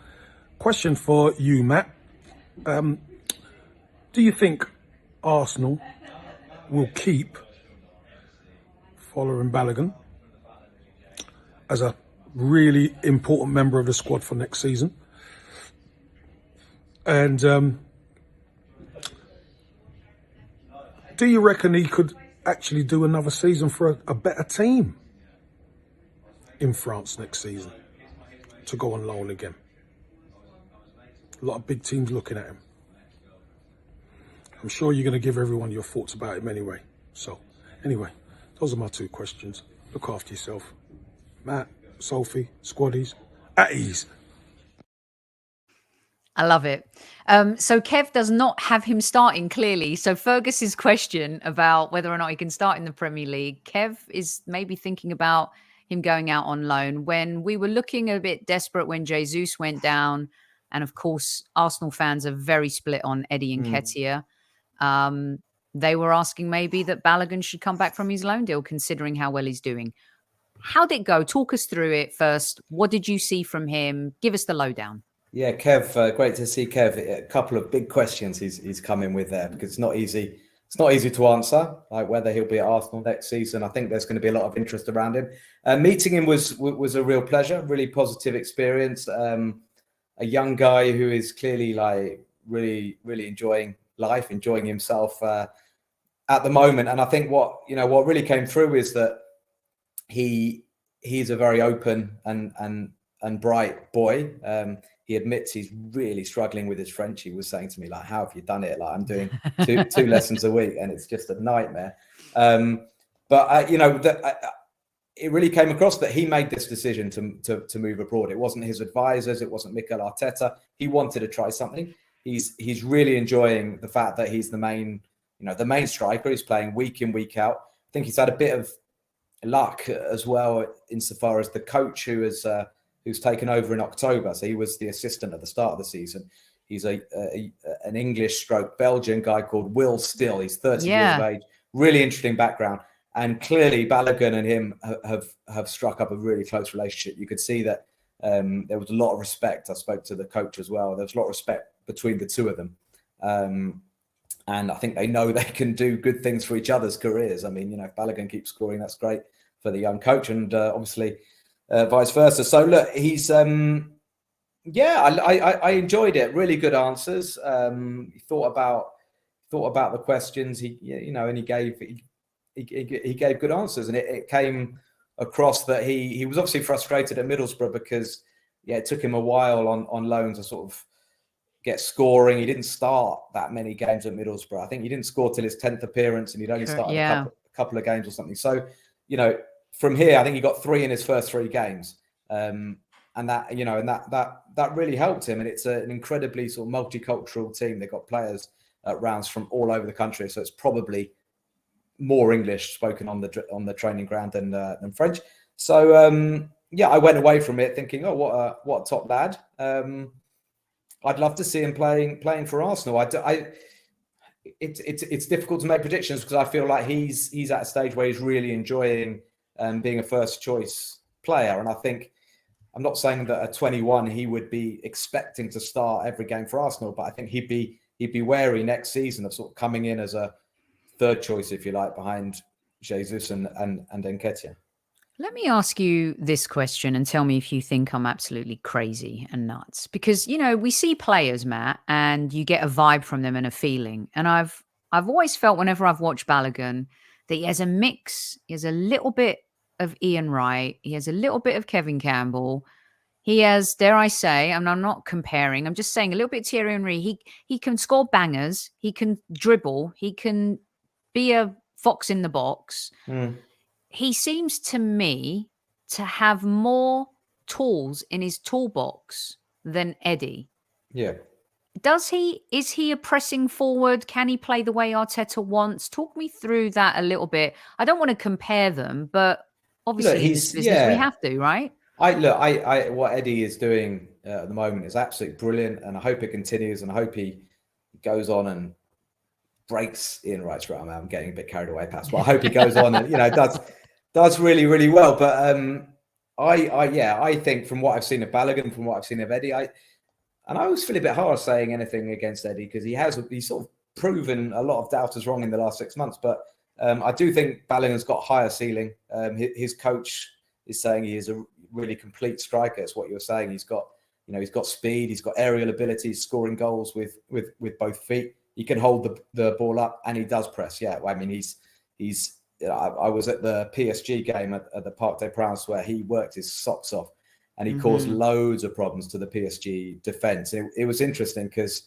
Question for you, Matt. Do you think Arsenal will keep FOLARIN BALOGUN as a really important member of the squad for next season? And do you reckon he could actually do another season for a better team in France next season to go on loan again? A lot of big teams looking at him. I'm sure you're going to give everyone your thoughts about him anyway. So, anyway, those are my 2 questions. Look after yourself. Matt, Sophie, Squaddies, at ease. I love it. So Kev does not have him starting, clearly. So Fergus's question about whether or not he can start in the Premier League, Kev is maybe thinking about him going out on loan. When we were looking a bit desperate when Jesus went down, and of course, Arsenal fans are very split on Eddie Nketiah. They were asking maybe that Balogun should come back from his loan deal, considering how well he's doing. How did it go? Talk us through it first. What did you see from him? Give us the lowdown. Yeah, Kev, great to see Kev. A couple of big questions he's come in with there, because it's not easy. It's not easy to answer, like whether he'll be at Arsenal next season. I think there's going to be a lot of interest around him. Meeting him was a real pleasure, really positive experience. A young guy who is clearly like really enjoying life, enjoying himself at the moment. And I think what really came through is that he's a very open and bright boy. He admits he's really struggling with his French. He was saying to me, like, how have you done it? Like, I'm doing two lessons a week and it's just a nightmare. It really came across that he made this decision to move abroad. It wasn't his advisors. It wasn't Mikel Arteta. He wanted to try something. He's really enjoying the fact that he's the main striker. He's playing week in, week out. I think he's had a bit of luck as well, insofar as the coach who's taken over in October. So he was the assistant at the start of the season. He's an English/Belgian guy called Will Still. He's 30 years of age. Really interesting background. And clearly Balogun and him have struck up a really close relationship. You could see that there was a lot of respect. I spoke to the coach as well. There was a lot of respect between the two of them. And I think they know they can do good things for each other's careers. I mean, if Balogun keeps scoring, that's great for the young coach, and obviously vice versa. So look, he's I enjoyed it. Really good answers. He thought about the questions. And he gave good answers, and it came across that he was obviously frustrated at Middlesbrough because it took him a while on loan to sort of get scoring. He didn't start that many games at Middlesbrough. I think he didn't score till his 10th appearance, and he'd only started a couple of games or something. So, from here, I think he got 3 in his first 3 games, and that really helped him. And it's an incredibly sort of multicultural team. They've got players rounds from all over the country. So it's probably more English spoken on the training ground than French. So I went away from it thinking, oh, what a top lad. I'd love to see him playing for Arsenal. It's difficult to make predictions because I feel like he's at a stage where he's really enjoying being a first choice player. And I think, I'm not saying that at 21 he would be expecting to start every game for Arsenal, but I think he'd be wary next season of sort of coming in as a third choice, if you like, behind Jesus and Nketiah. Let me ask you this question and tell me if you think I'm absolutely crazy and nuts. Because, we see players, Matt, and you get a vibe from them and a feeling. And I've always felt whenever I've watched Balogun that he has a mix. He has a little bit of Ian Wright. He has a little bit of Kevin Campbell. He has, dare I say, and I'm not comparing, I'm just saying a little bit Thierry Henry. He can score bangers. He can dribble. He can be a fox in the box. He seems to me to have more tools in his toolbox than Eddie. Yeah. Is he a pressing forward? Can he play the way Arteta wants? Talk me through that a little bit. I don't want to compare them, but obviously in this business we have to, right? What Eddie is doing at the moment is absolutely brilliant, and I hope it continues, and I hope he goes on and breaks Ian Wright's record. I'm getting a bit carried away past, but I hope he goes on and does really, really well. But I think from what I've seen of Balogun, from what I've seen of Eddie, I always feel a bit harsh saying anything against Eddie because he's sort of proven a lot of doubters wrong in the last 6 months. But I do think Balogun's got higher ceiling. His coach is saying he is a really complete striker. It's what you're saying. He's got speed, he's got aerial ability, scoring goals with both feet. He can hold the ball up and he does press. Yeah, I mean I was at the PSG game at the Parc des Princes where he worked his socks off and he caused loads of problems to the PSG defence. It was interesting because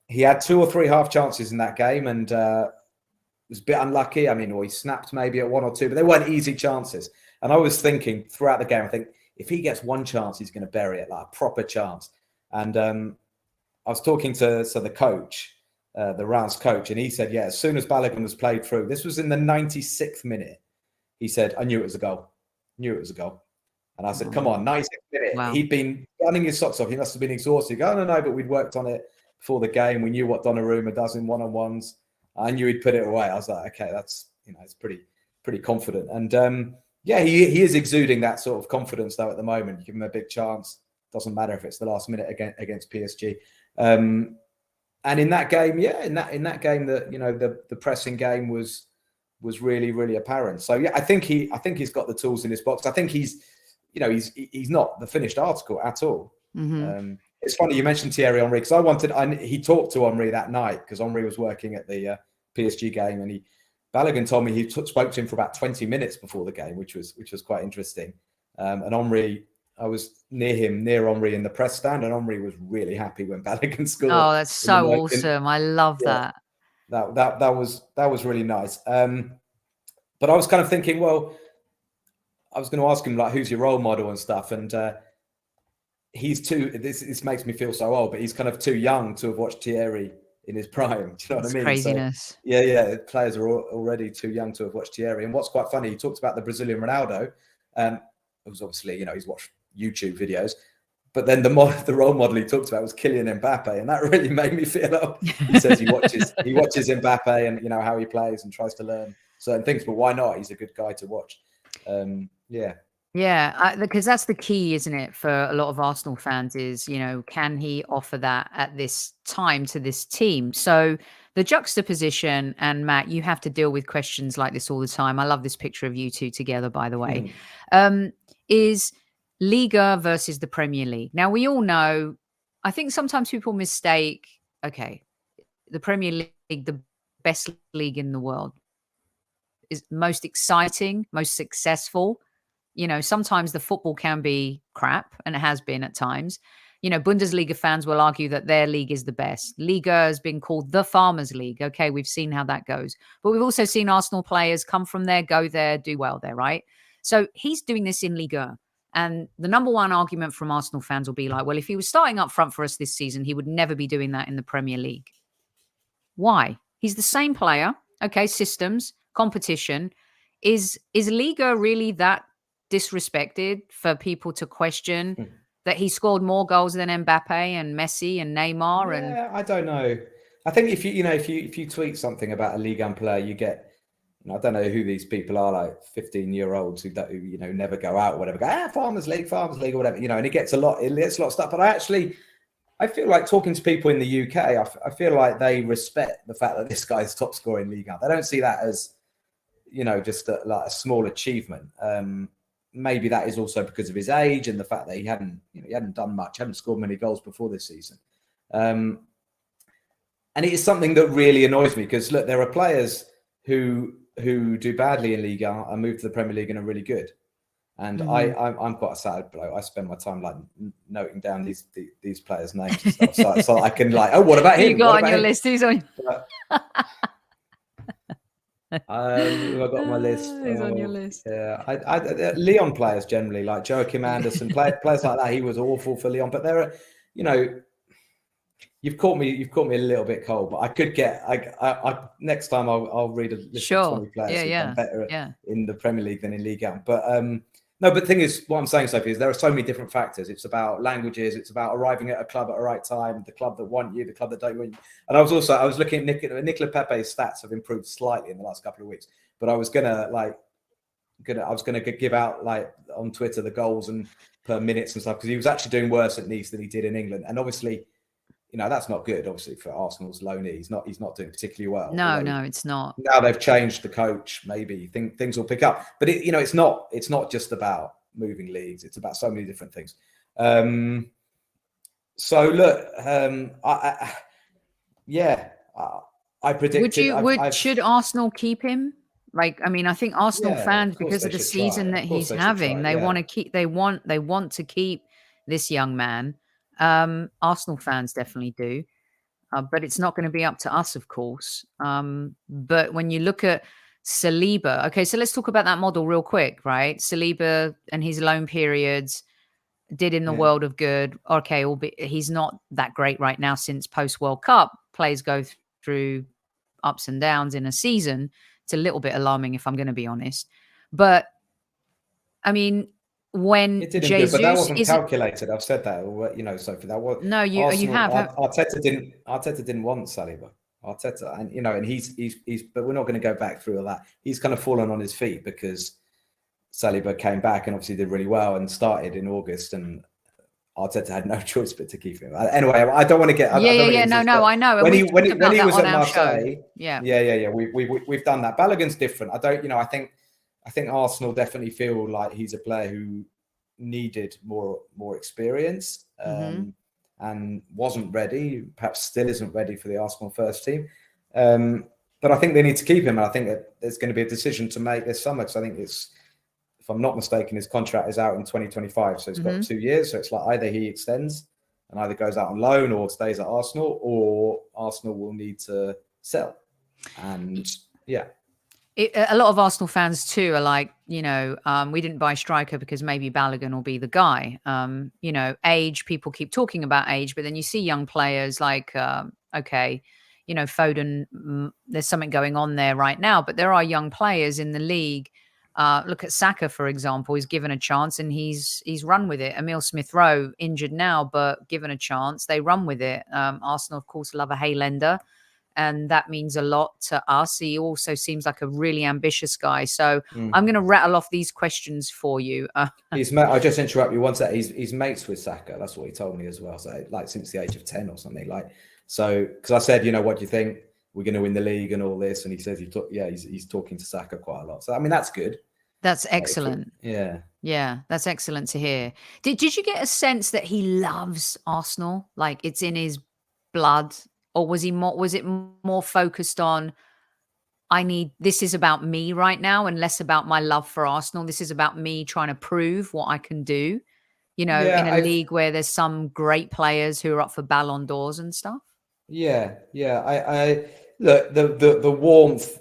he had 2 or 3 half chances in that game and was a bit unlucky. I mean, or he snapped maybe at 1 or 2, but they weren't easy chances. And I was thinking throughout the game, I think if he gets one chance, he's going to bury it, like a proper chance. And I was talking to the coach, the Reims coach, and he said, as soon as Balogun was played through, this was in the 96th minute, he said, I knew it was a goal. And I said, come on, 96th minute. Wow. He'd been running his socks off. He must have been exhausted. Oh, no, but we'd worked on it before the game. We knew what Donnarumma does in one-on-ones. I knew he'd put it away. I was like, okay, that's, it's pretty confident. And he is exuding that sort of confidence though at the moment. You give him a big chance. Doesn't matter if it's the last minute against PSG. And in that game, in that game, the pressing game was really, really apparent. So I think he's got the tools in his box. I think he's not the finished article at all. Mm-hmm. It's funny you mentioned Thierry Henry because he talked to Henry that night because Henry was working at the PSG game and Balogun told me he spoke to him for about 20 minutes before the game, which was quite interesting. And Henry, I was near Henry in the press stand, and Henry was really happy when Balogun scored. Oh, that's so awesome! I love that. That was really nice. But I was kind of thinking, well, I was going to ask him like, who's your role model and stuff, and he's too. This makes me feel so old, but he's kind of too young to have watched Thierry in his prime. Do you know what I mean? Craziness. So, players are already too young to have watched Thierry. And what's quite funny, he talked about the Brazilian Ronaldo. It was obviously, he's watched YouTube videos, but then the role model he talked about was Kylian Mbappe, and that really made me feel up. He says he watches Mbappe and how he plays and tries to learn certain things, but why not? He's a good guy to watch. Because that's the key, isn't it, for a lot of Arsenal fans is, can he offer that at this time to this team? So the juxtaposition, and Matt, you have to deal with questions like this all the time. I love this picture of you two together, by the way, is Liga versus the Premier League. Now, we all know, I think sometimes people mistake, the Premier League, the best league in the world, is most exciting, most successful. Sometimes the football can be crap, and it has been at times. Bundesliga fans will argue that their league is the best. Liga has been called the Farmers League. Okay, we've seen how that goes. But we've also seen Arsenal players come from there, go there, do well there, right? So he's doing this in Liga. And the number one argument from Arsenal fans will be like, well, if he was starting up front for us this season, he would never be doing that in the Premier League. Why? He's the same player. Okay, systems, competition. Is Liga really that disrespected for people to question that he scored more goals than Mbappe and Messi and Neymar? And I don't know. I think if if you tweet something about a Ligue 1 player, you get, I don't know who these people are, like 15-year-olds who never go out or whatever. Go, Farmers League or whatever, and it gets a lot of stuff. But I feel like talking to people in the UK, I feel like they respect the fact that this guy's top scorer in Ligue 1. They don't see that as, just like a small achievement. Maybe that is also because of his age and the fact that he hadn't done much, hadn't scored many goals before this season. And it is something that really annoys me because, look, there are players who do badly in Ligue 1 and move to the Premier League and are really good. And I'm quite a sad bloke. I spend my time like noting down these players' names and stuff, so I can what about him? You got on your list? Who's on? I've got on my list. Who's on your list? Yeah, Lyon players generally, like Joachim Anderson, players like that. He was awful for Lyon, but there are, you've caught me a little bit cold, but I could get. I next time I'll read a list of 20 players who've done better in the Premier League than in Ligue 1. But no, but the thing is, what I'm saying, Sophie, is there are so many different factors. It's about languages. It's about arriving at a club at the right time, the club that want you, the club that don't want you. And I was looking at Nicola Pepe's stats have improved slightly in the last couple of weeks. But I was gonna give out on Twitter the goals and per minutes and stuff because he was actually doing worse at Nice than he did in England. And obviously, that's not good. Obviously, for Arsenal's loanee, he's not doing particularly well. No, it's not. Now they've changed the coach. Maybe things will pick up. But it's not just about moving leagues. It's about so many different things. So look, I predicted. Should Arsenal keep him? I think Arsenal fans, because of the season that he's having, they want to keep. They want to keep this young man. Arsenal fans definitely do, but it's not going to be up to us, of course. But when you look at Saliba, okay, so let's talk about that model real quick, right? Saliba and his loan periods did in the world of good. Okay, he's not that great right now since post-World Cup. Players go through ups and downs in a season. It's a little bit alarming, if I'm going to be honest. But, when it didn't Jesus, but that wasn't calculated. I've said that, Sophie. That was you have. Arteta didn't want Saliba. Arteta, and he's. But we're not going to go back through all that. He's kind of fallen on his feet because Saliba came back and obviously did really well and started in August, and Arteta had no choice but to keep him. Anyway, I don't want to get. I know. When he was at Marseille, yeah. We've done that. Balogun's different. I think Arsenal definitely feel like he's a player who needed more experience and wasn't ready, perhaps still isn't ready for the Arsenal first team. But I think they need to keep him. And I think that there's going to be a decision to make this summer. Because I think if I'm not mistaken, his contract is out in 2025. So it's got 2 years. So it's like either he extends and either goes out on loan or stays at Arsenal, or Arsenal will need to sell. And a lot of Arsenal fans too are like, we didn't buy striker because maybe Balogun will be the guy. Age, people keep talking about age, but then you see young players like, Foden, there's something going on there right now, but there are young players in the league. Look at Saka, for example. He's given a chance and he's run with it. Emile Smith-Rowe, injured now, but given a chance, they run with it. Arsenal, of course, love a Haylender. And that means a lot to us. He also seems like a really ambitious guy. So I'm going to rattle off these questions for you. I'll just interrupt you one second. He's mates with Saka. That's what he told me as well. So since the age of 10 or something. Because I said, what do you think? We're going to win the league and all this. And he says, he's talking to Saka quite a lot. So, that's good. That's excellent. Yeah, that's excellent to hear. Did you get a sense that he loves Arsenal? Like it's in his blood? Or was it more focused on, this is about me right now and less about my love for Arsenal. This is about me trying to prove what I can do, in a league where there's some great players who are up for Ballon d'Ors and stuff. Yeah. I look, the warmth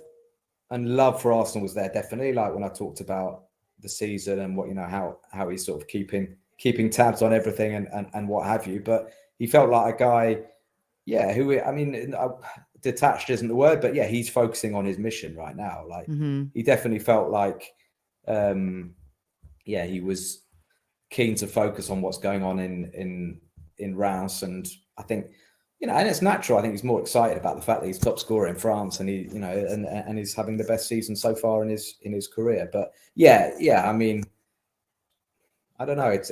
and love for Arsenal was there definitely. Like when I talked about the season and what, how he's sort of keeping tabs on everything and what have you. But he felt like a guy. Yeah, detached isn't the word, but yeah, he's focusing on his mission right now. Like he definitely felt like, he was keen to focus on what's going on in Reims, and I think, and it's natural. I think he's more excited about the fact that he's top scorer in France, and he, and he's having the best season so far in his career. But yeah, I mean, I don't know. It's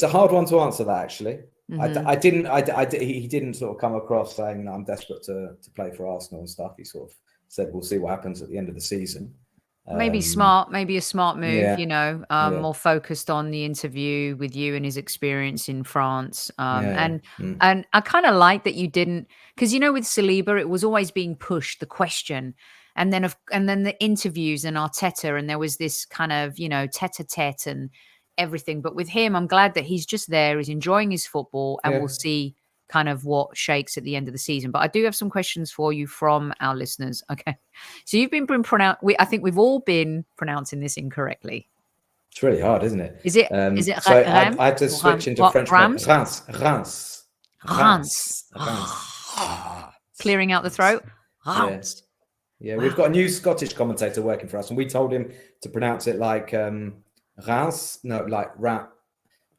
a hard one to answer that, actually. He didn't sort of come across saying, I'm desperate to play for Arsenal and stuff. He sort of said, we'll see what happens at the end of the season. Maybe a smart move, more focused on the interview with you and his experience in France. And I kind of like that you didn't, because, with Saliba, it was always being pushed, the question. And then the interviews and Arteta, and there was this kind of, tete-a-tete and everything. But with him, I'm glad that he's just there, he's enjoying his football, and we'll see kind of what shakes at the end of the season. But I do have some questions for you from our listeners. Okay. So you've been I think we've all been pronouncing this incorrectly. It's really hard, isn't it? Is it? So I had to switch into French. Reims. Clearing out the throat. Reims. Yeah, we've got a new Scottish commentator working for us, and we told him to pronounce it like Reims. No, like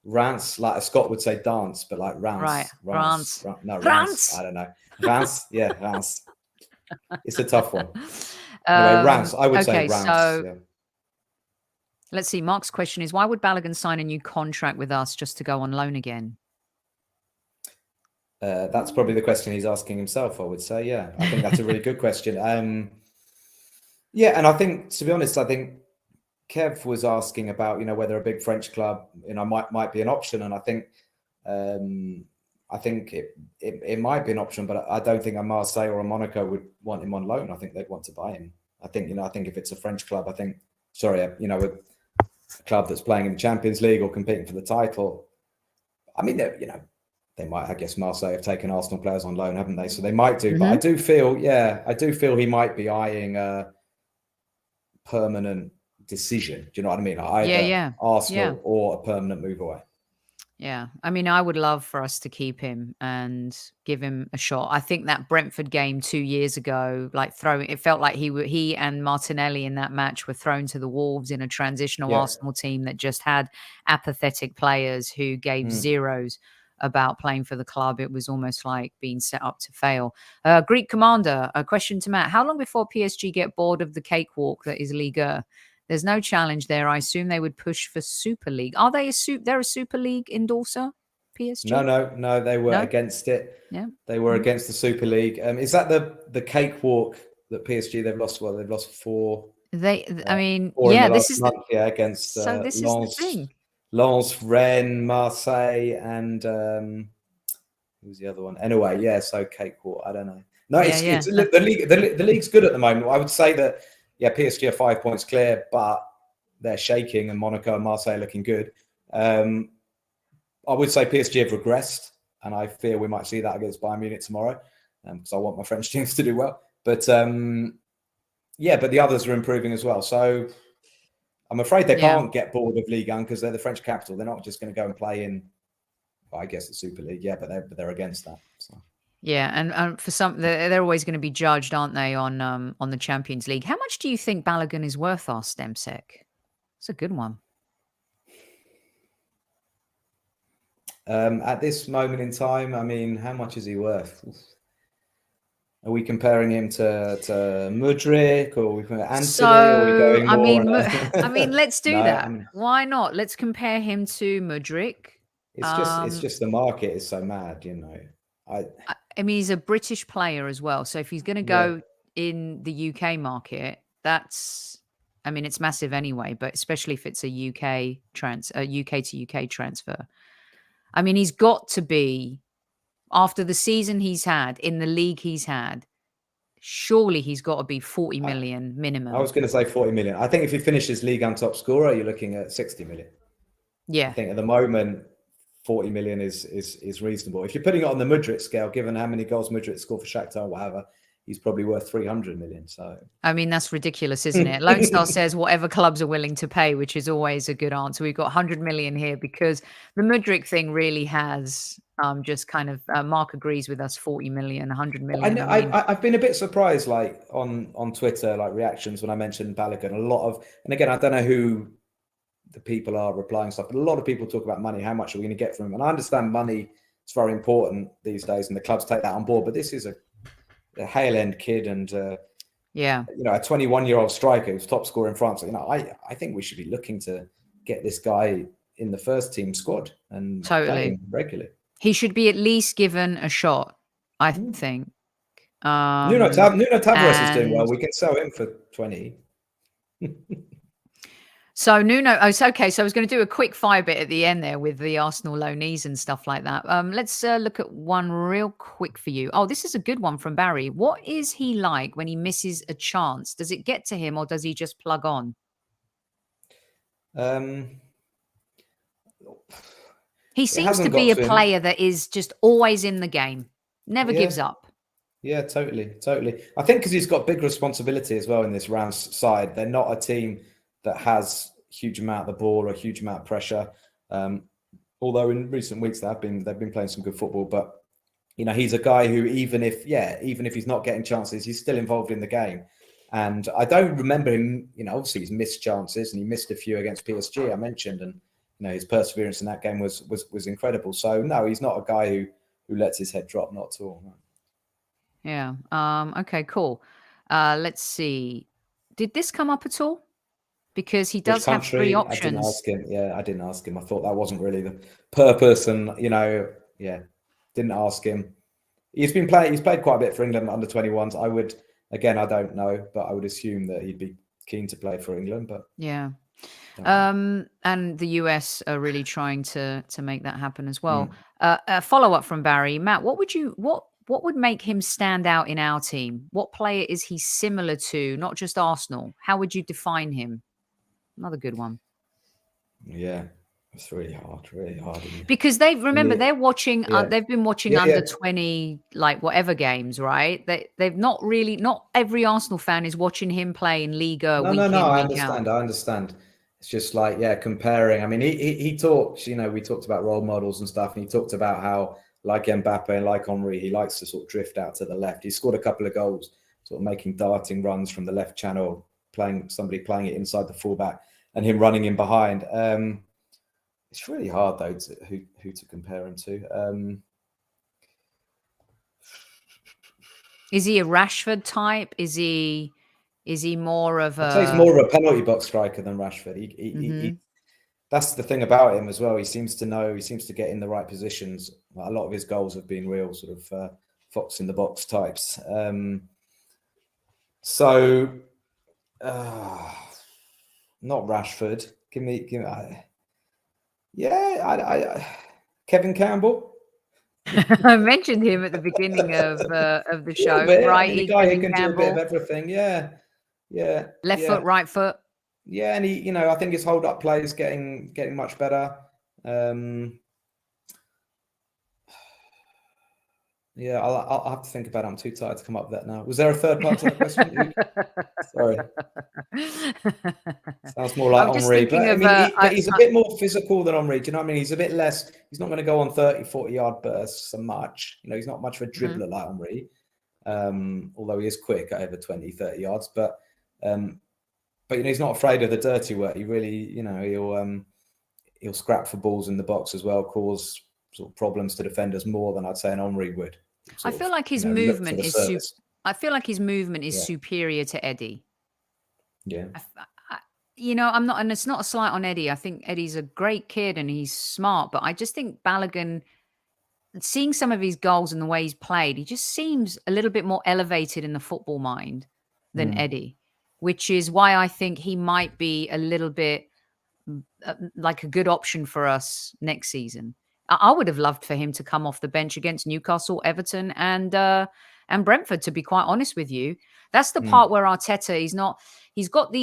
Rance, like a Scot would say dance, but like Rance. Right. Rance. No, Rance. I don't know. Rance. Yeah, Rance. It's a tough one. Anyway, Rance. I would say Rance. So let's see. Mark's question is, why would Balogun sign a new contract with us just to go on loan again? That's probably the question he's asking himself, I would say. Yeah, I think that's a really good question. And I think, to be honest, I think Kev was asking about, whether a big French club, might be an option, and I think it might be an option, but I don't think a Marseille or a Monaco would want him on loan. I think they'd want to buy him. I think if it's a French club, a club that's playing in the Champions League or competing for the title. I mean, they might. I guess Marseille have taken Arsenal players on loan, haven't they? So they might do. But I do feel he might be eyeing a permanent decision. Do you know what I mean? Either Arsenal or a permanent move away. Yeah. I mean, I would love for us to keep him and give him a shot. I think that Brentford game 2 years ago, it felt like he and Martinelli in that match were thrown to the wolves in a transitional Arsenal team that just had apathetic players who gave zeros about playing for the club. It was almost like being set up to fail. Greek Commander, a question to Matt. How long before PSG get bored of the cakewalk that is Ligue? There's no challenge there. I assume they would push for Super League. Are they they're a Super League endorser, PSG? No, they were against it. Yeah. They were against the Super League. Is that the cakewalk that PSG they've lost? Well, they've lost four. This is month, against so this Lens, is the thing. Lens, Rennes, Marseille, and who was the other one? Anyway, so cakewalk. I don't know. No, it's the league. The league's good at the moment. I would say that. Yeah, PSG are 5 points clear, but they're shaking, and Monaco and Marseille are looking good. I would say PSG have regressed, and I fear we might see that against Bayern Munich tomorrow, because I want my French teams to do well. But but the others are improving as well. So I'm afraid they can't get bored of Ligue 1 because they're the French capital. They're not just going to go and play in, I guess, the Super League. Yeah, but they're against that. So. Yeah, and for some, they're always going to be judged, aren't they, on the Champions League? How much do you think Balogun is worth, our Stemsek? It's a good one. At this moment in time, I mean, how much is he worth? Are we comparing him to Mudryk, or are we Anthony? So, or are we going I mean, let's do that. Why not? Let's compare him to Mudryk. It's just the market is so mad, I mean, he's a British player as well. So if he's going to go in the UK market, it's massive anyway, but especially if it's a UK to UK transfer. I mean, he's got to be, after the season he's had, in the league he's had, surely he's got to be 40 million minimum. I was going to say 40 million. I think if he finishes Ligue 1 top scorer, you're looking at 60 million. Yeah. I think at the moment, 40 million is reasonable. If you're putting it on the Mudryk scale, given how many goals Mudryk scored for Shakhtar or whatever, he's probably worth 300 million. So I mean, that's ridiculous, isn't it? Lone Star says whatever clubs are willing to pay, which is always a good answer. We've got 100 million here because the Mudryk thing really has just kind of Mark agrees with us, 40 million, 100 million. I've been a bit surprised, like on Twitter, like reactions when I mentioned Balogun. A lot of, and again, I don't know who the people are replying stuff, but a lot of people talk about money. How much are we going to get from him? And I understand money is very important these days, and the clubs take that on board. But this is a Hale End kid, and yeah, you know, a 21-year-old striker who's top scorer in France. You know, I think we should be looking to get this guy in the first team squad and totally regularly. He should be at least given a shot, I think. Nuno Tavares is doing well. We can sell him for 20. So Nuno, it's okay. So I was going to do a quick fire bit at the end there with the Arsenal loanees and stuff like that. Let's look at one real quick for you. Oh, this is a good one from Barry. What is he like when he misses a chance? Does it get to him or does he just plug on? He seems to be a player that is just always in the game, never gives up. Yeah, totally. I think because he's got big responsibility as well in this round side. They're not a team that has a huge amount of the ball or a huge amount of pressure. Although in recent weeks they've been playing some good football. But you know, he's a guy who even if he's not getting chances, he's still involved in the game. And I don't remember him. You know, obviously he's missed chances and he missed a few against PSG. I mentioned, and you know, his perseverance in that game was incredible. So no, he's not a guy who lets his head drop. Not at all. No. Yeah. Okay. Cool. Let's see. Did this come up at all? Because he does have 3 options. I didn't ask him. Yeah, I didn't ask him. I thought that wasn't really the purpose, and you know, didn't ask him. He's played quite a bit for England under 21s. I don't know, but I would assume that he'd be keen to play for England. But yeah, and the US are really trying to make that happen as well. A follow up from Barry. Matt, what would make him stand out in our team? What player is he similar to? Not just Arsenal. How would you define him? Another good one. Yeah, it's really hard. Because they're watching. They've been watching under 20, like whatever games, right? They've not every Arsenal fan is watching him play in Ligue. No. I understand. It's just like comparing. I mean, he talks. You know, we talked about role models and stuff, and he talked about how, like Mbappe and like Henry, he likes to sort of drift out to the left. He scored a couple of goals, sort of making darting runs from the left channel, somebody playing it inside the fullback and him running in behind. It's really hard though who to compare him to. Is he a Rashford type? Is he more of a? I'd say he's more of a penalty box striker than Rashford. He that's the thing about him as well. He seems to get in the right positions. A lot of his goals have been real sort of fox in the box types. Not Rashford. Give me. Kevin Campbell. I mentioned him at the beginning of the show. Right, the guy who can do a bit of everything. Yeah. Left foot, right foot. Yeah, and he, I think his hold-up play is getting much better. Yeah, I'll have to think about it. I'm too tired to come up with that now. Was there a third part to that question? Sorry. Sounds more like Henry. But he's a bit more physical than Henry. Do you know what I mean? He's a bit less. He's not going to go on 30, 40-yard bursts so much. You know, he's not much of a dribbler like Henry. Although he is quick at over 20, 30 yards. But he's not afraid of the dirty work. He really, he'll scrap for balls in the box as well, cause sort of problems to defenders more than I'd say an Henry would. I feel like his movement is. I feel like his movement is superior to Eddie. Yeah. I'm not, and it's not a slight on Eddie. I think Eddie's a great kid and he's smart, but I just think Balogun, seeing some of his goals and the way he's played, he just seems a little bit more elevated in the football mind than Eddie, which is why I think he might be a little bit like a good option for us next season. I would have loved for him to come off the bench against Newcastle, Everton, and Brentford, to be quite honest with you. That's the part where Arteta, he's got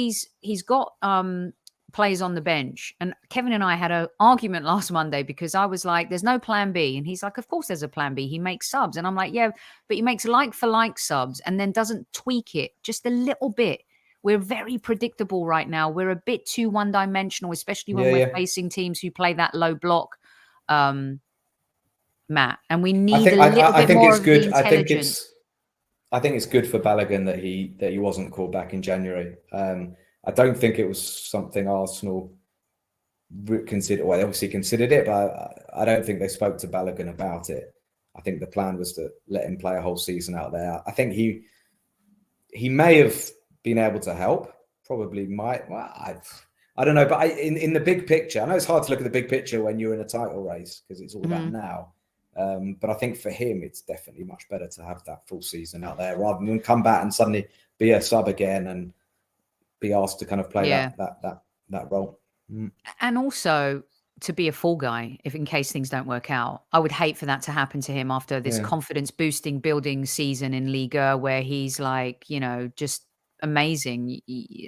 plays on the bench. And Kevin and I had an argument last Monday because I was like, there's no plan B. And he's like, of course there's a plan B. He makes subs. And I'm like, yeah, but he makes like for like subs and then doesn't tweak it just a little bit. We're very predictable right now. We're a bit too one-dimensional, especially when we're facing teams who play that low block, Matt. And we need a little bit more of the intelligence. I think it's good for Balogun that he wasn't called back in January. I don't think it was something Arsenal considered. Well, they obviously considered it, but I don't think they spoke to Balogun about it. I think the plan was to let him play a whole season out there. I think he may have been able to help. Probably might. Well, I don't know. But in the big picture, I know it's hard to look at the big picture when you're in a title race because it's all about now. But I think for him, it's definitely much better to have that full season out there rather than come back and suddenly be a sub again and be asked to kind of play that role. And also to be a fall guy, if in case things don't work out. I would hate for that to happen to him after this confidence boosting building season in Ligue where he's like, just amazing.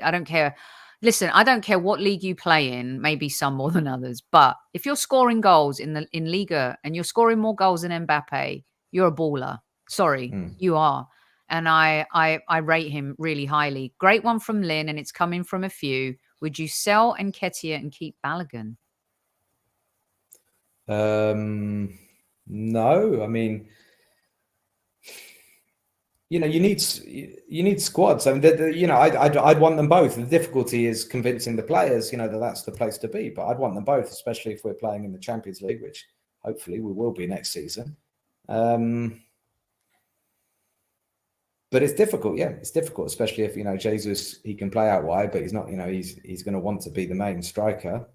I don't care. Listen, I don't care what league you play in, maybe some more than others, but if you're scoring goals in Ligue and you're scoring more goals than Mbappe, you're a baller. Sorry, you are. And I rate him really highly. Great one from Lynn, and it's coming from a few. Would you sell Nketiah and keep Balogun? No, I mean, you need squads. I mean, I'd want them both. The difficulty is convincing the players, that that's the place to be. But I'd want them both, especially if we're playing in the Champions League, which hopefully we will be next season. But it's difficult. Yeah, it's difficult, especially if, Jesus, he can play out wide, but he's not, he's going to want to be the main striker.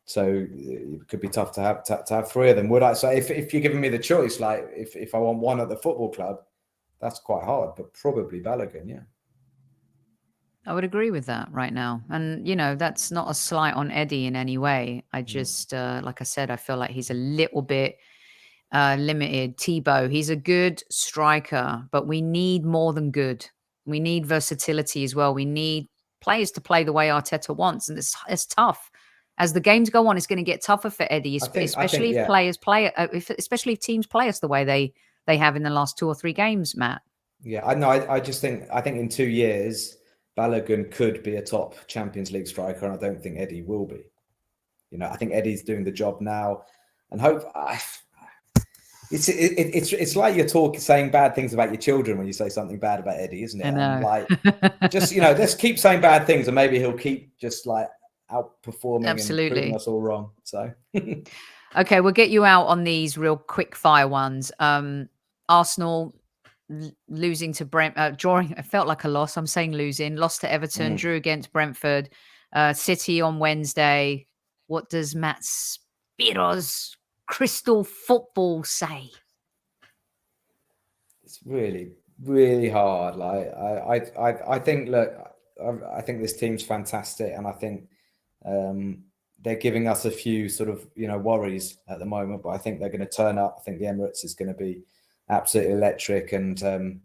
So it could be tough to have three of them. Would I? So if you're giving me the choice, like if I want one at the football club, that's quite hard, but probably Balogun, yeah. I would agree with that right now. And, that's not a slight on Eddie in any way. I just, like I said, I feel like he's a little bit limited. Thibaut, he's a good striker, but we need more than good. We need versatility as well. We need players to play the way Arteta wants, and it's tough. As the games go on, it's going to get tougher for Eddie, especially if teams play us the way they have in the last 2 or 3 games, Matt. Yeah, I know. I think in 2 years, Balogun could be a top Champions League striker, and I don't think Eddie will be. I think Eddie's doing the job now, and hope. It's like you're saying bad things about your children when you say something bad about Eddie, isn't it? I know. Like, just let's keep saying bad things, and maybe he'll keep just like outperforming and proving us all wrong. So, okay, we'll get you out on these real quick fire ones. Arsenal losing to drawing. It felt like a loss. I'm saying losing. Lost to Everton. Drew against Brentford. City on Wednesday. What does Matt Spiro's crystal football say? It's really, really hard. Like I think. Look, I think this team's fantastic, and I think they're giving us a few sort of worries at the moment. But I think they're going to turn up. I think the Emirates is going to be absolutely electric, and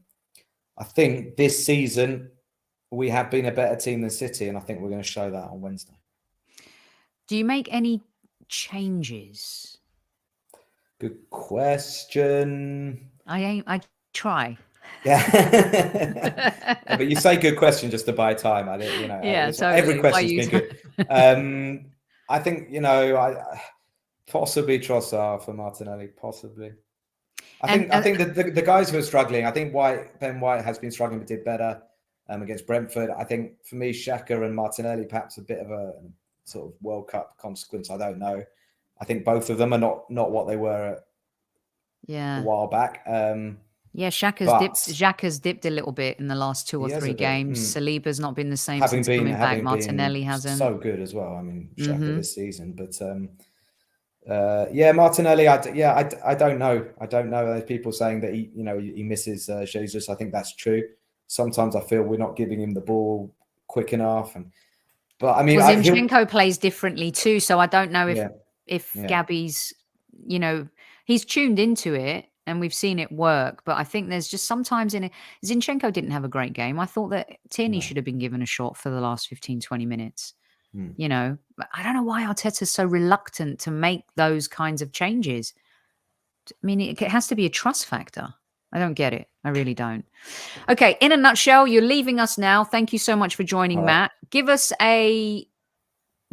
I think this season we have been a better team than City, and I think we're going to show that on Wednesday. Do you make any changes? Good question. I try. Yeah, but you say good question just to buy time. I think Yeah, totally. Every question's been good. I think I possibly Trossard for Martinelli, possibly. I think the guys who are struggling. I think Ben White has been struggling, but did better against Brentford. I think for me, Xhaka and Martinelli perhaps a bit of a sort of World Cup consequence. I don't know. I think both of them are not what they were a while back. Xhaka's dipped a little bit in the last 2 or 3 games. Saliba's not been the same since coming back. Martinelli hasn't. So good as well. I mean, Xhaka this season, but Martinelli. I don't know. There's people saying that he misses Jesus. I think that's true. Sometimes I feel we're not giving him the ball quick enough, but I mean, Zinchenko plays differently too. So I don't know if Gabby's, he's tuned into it. And we've seen it work, but I think there's just sometimes Zinchenko didn't have a great game. I thought that Tierney should have been given a shot for the last 15, 20 minutes. You know, I don't know why Arteta's so reluctant to make those kinds of changes. I mean, it has to be a trust factor. I don't get it. I really don't. Okay, in a nutshell, you're leaving us now. Thank you so much for joining, Matt. Give us a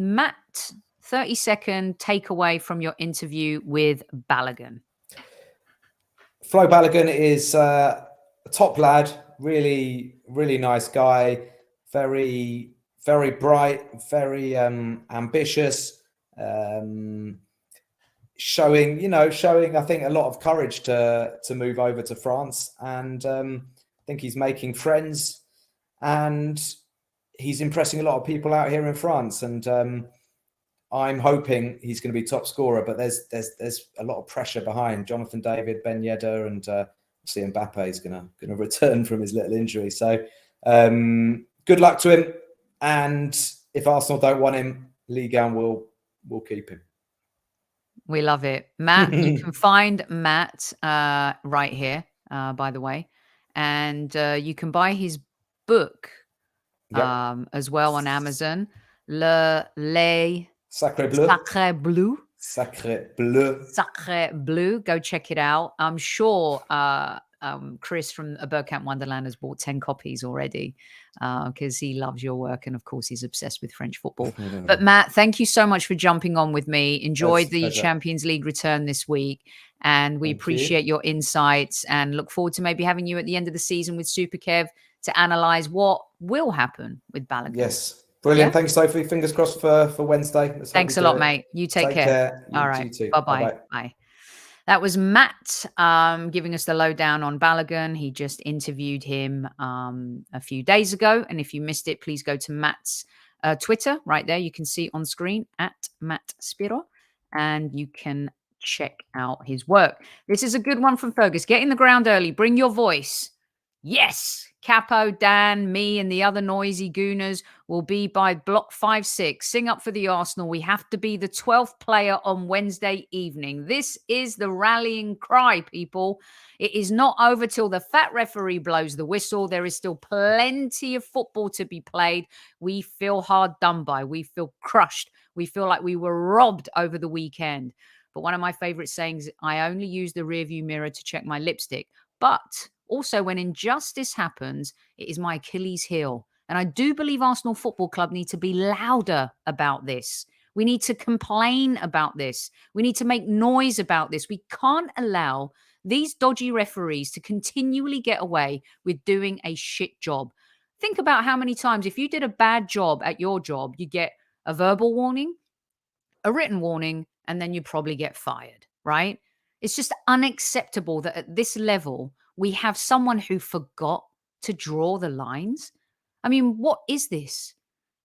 30-second takeaway from your interview with Balogun. Flo Balogun is a top lad, really, really nice guy, very, very bright, very ambitious, showing, I think, a lot of courage to move over to France. And I think he's making friends and he's impressing a lot of people out here in France. And I'm hoping he's going to be top scorer, but there's a lot of pressure behind Jonathan David, Ben Yedder, and obviously Mbappe is going to return from his little injury. So good luck to him. And if Arsenal don't want him, Ligue 1 will keep him. We love it. Matt, you can find Matt right here, by the way. And you can buy his book as well on Amazon. Sacré Bleu. Sacré Bleu. Sacré Bleu. Sacré Bleu. Go check it out. I'm sure Chris from A Bergkamp Wonderland has bought 10 copies already because he loves your work. And of course, he's obsessed with French football. But Matt, thank you so much for jumping on with me. Enjoyed the Champions League return this week. And we appreciate your insights and look forward to maybe having you at the end of the season with Super Kev to analyze what will happen with Balogun. Yes. Brilliant. Yeah? Thanks, Sophie. Fingers crossed for Wednesday. Thanks a lot, mate. You take care. All right. Bye-bye. Bye. That was Matt giving us the lowdown on Balogun. He just interviewed him a few days ago. And if you missed it, please go to Matt's Twitter right there. You can see on screen at Matt Spiro, and you can check out his work. This is a good one from Fergus. Get in the ground early. Bring your voice. Yes. Capo, Dan, me, and the other noisy gooners will be by block 5-6. Sing up for the Arsenal. We have to be the 12th player on Wednesday evening. This is the rallying cry, people. It is not over till the fat referee blows the whistle. There is still plenty of football to be played. We feel hard done by. We feel crushed. We feel like we were robbed over the weekend. But one of my favorite sayings, I only use the rearview mirror to check my lipstick. But also, when injustice happens, it is my Achilles heel. And I do believe Arsenal Football Club need to be louder about this. We need to complain about this. We need to make noise about this. We can't allow these dodgy referees to continually get away with doing a shit job. Think about how many times, if you did a bad job at your job, you get a verbal warning, a written warning, and then you probably get fired, right? It's just unacceptable that at this level, we have someone who forgot to draw the lines. I mean, what is this?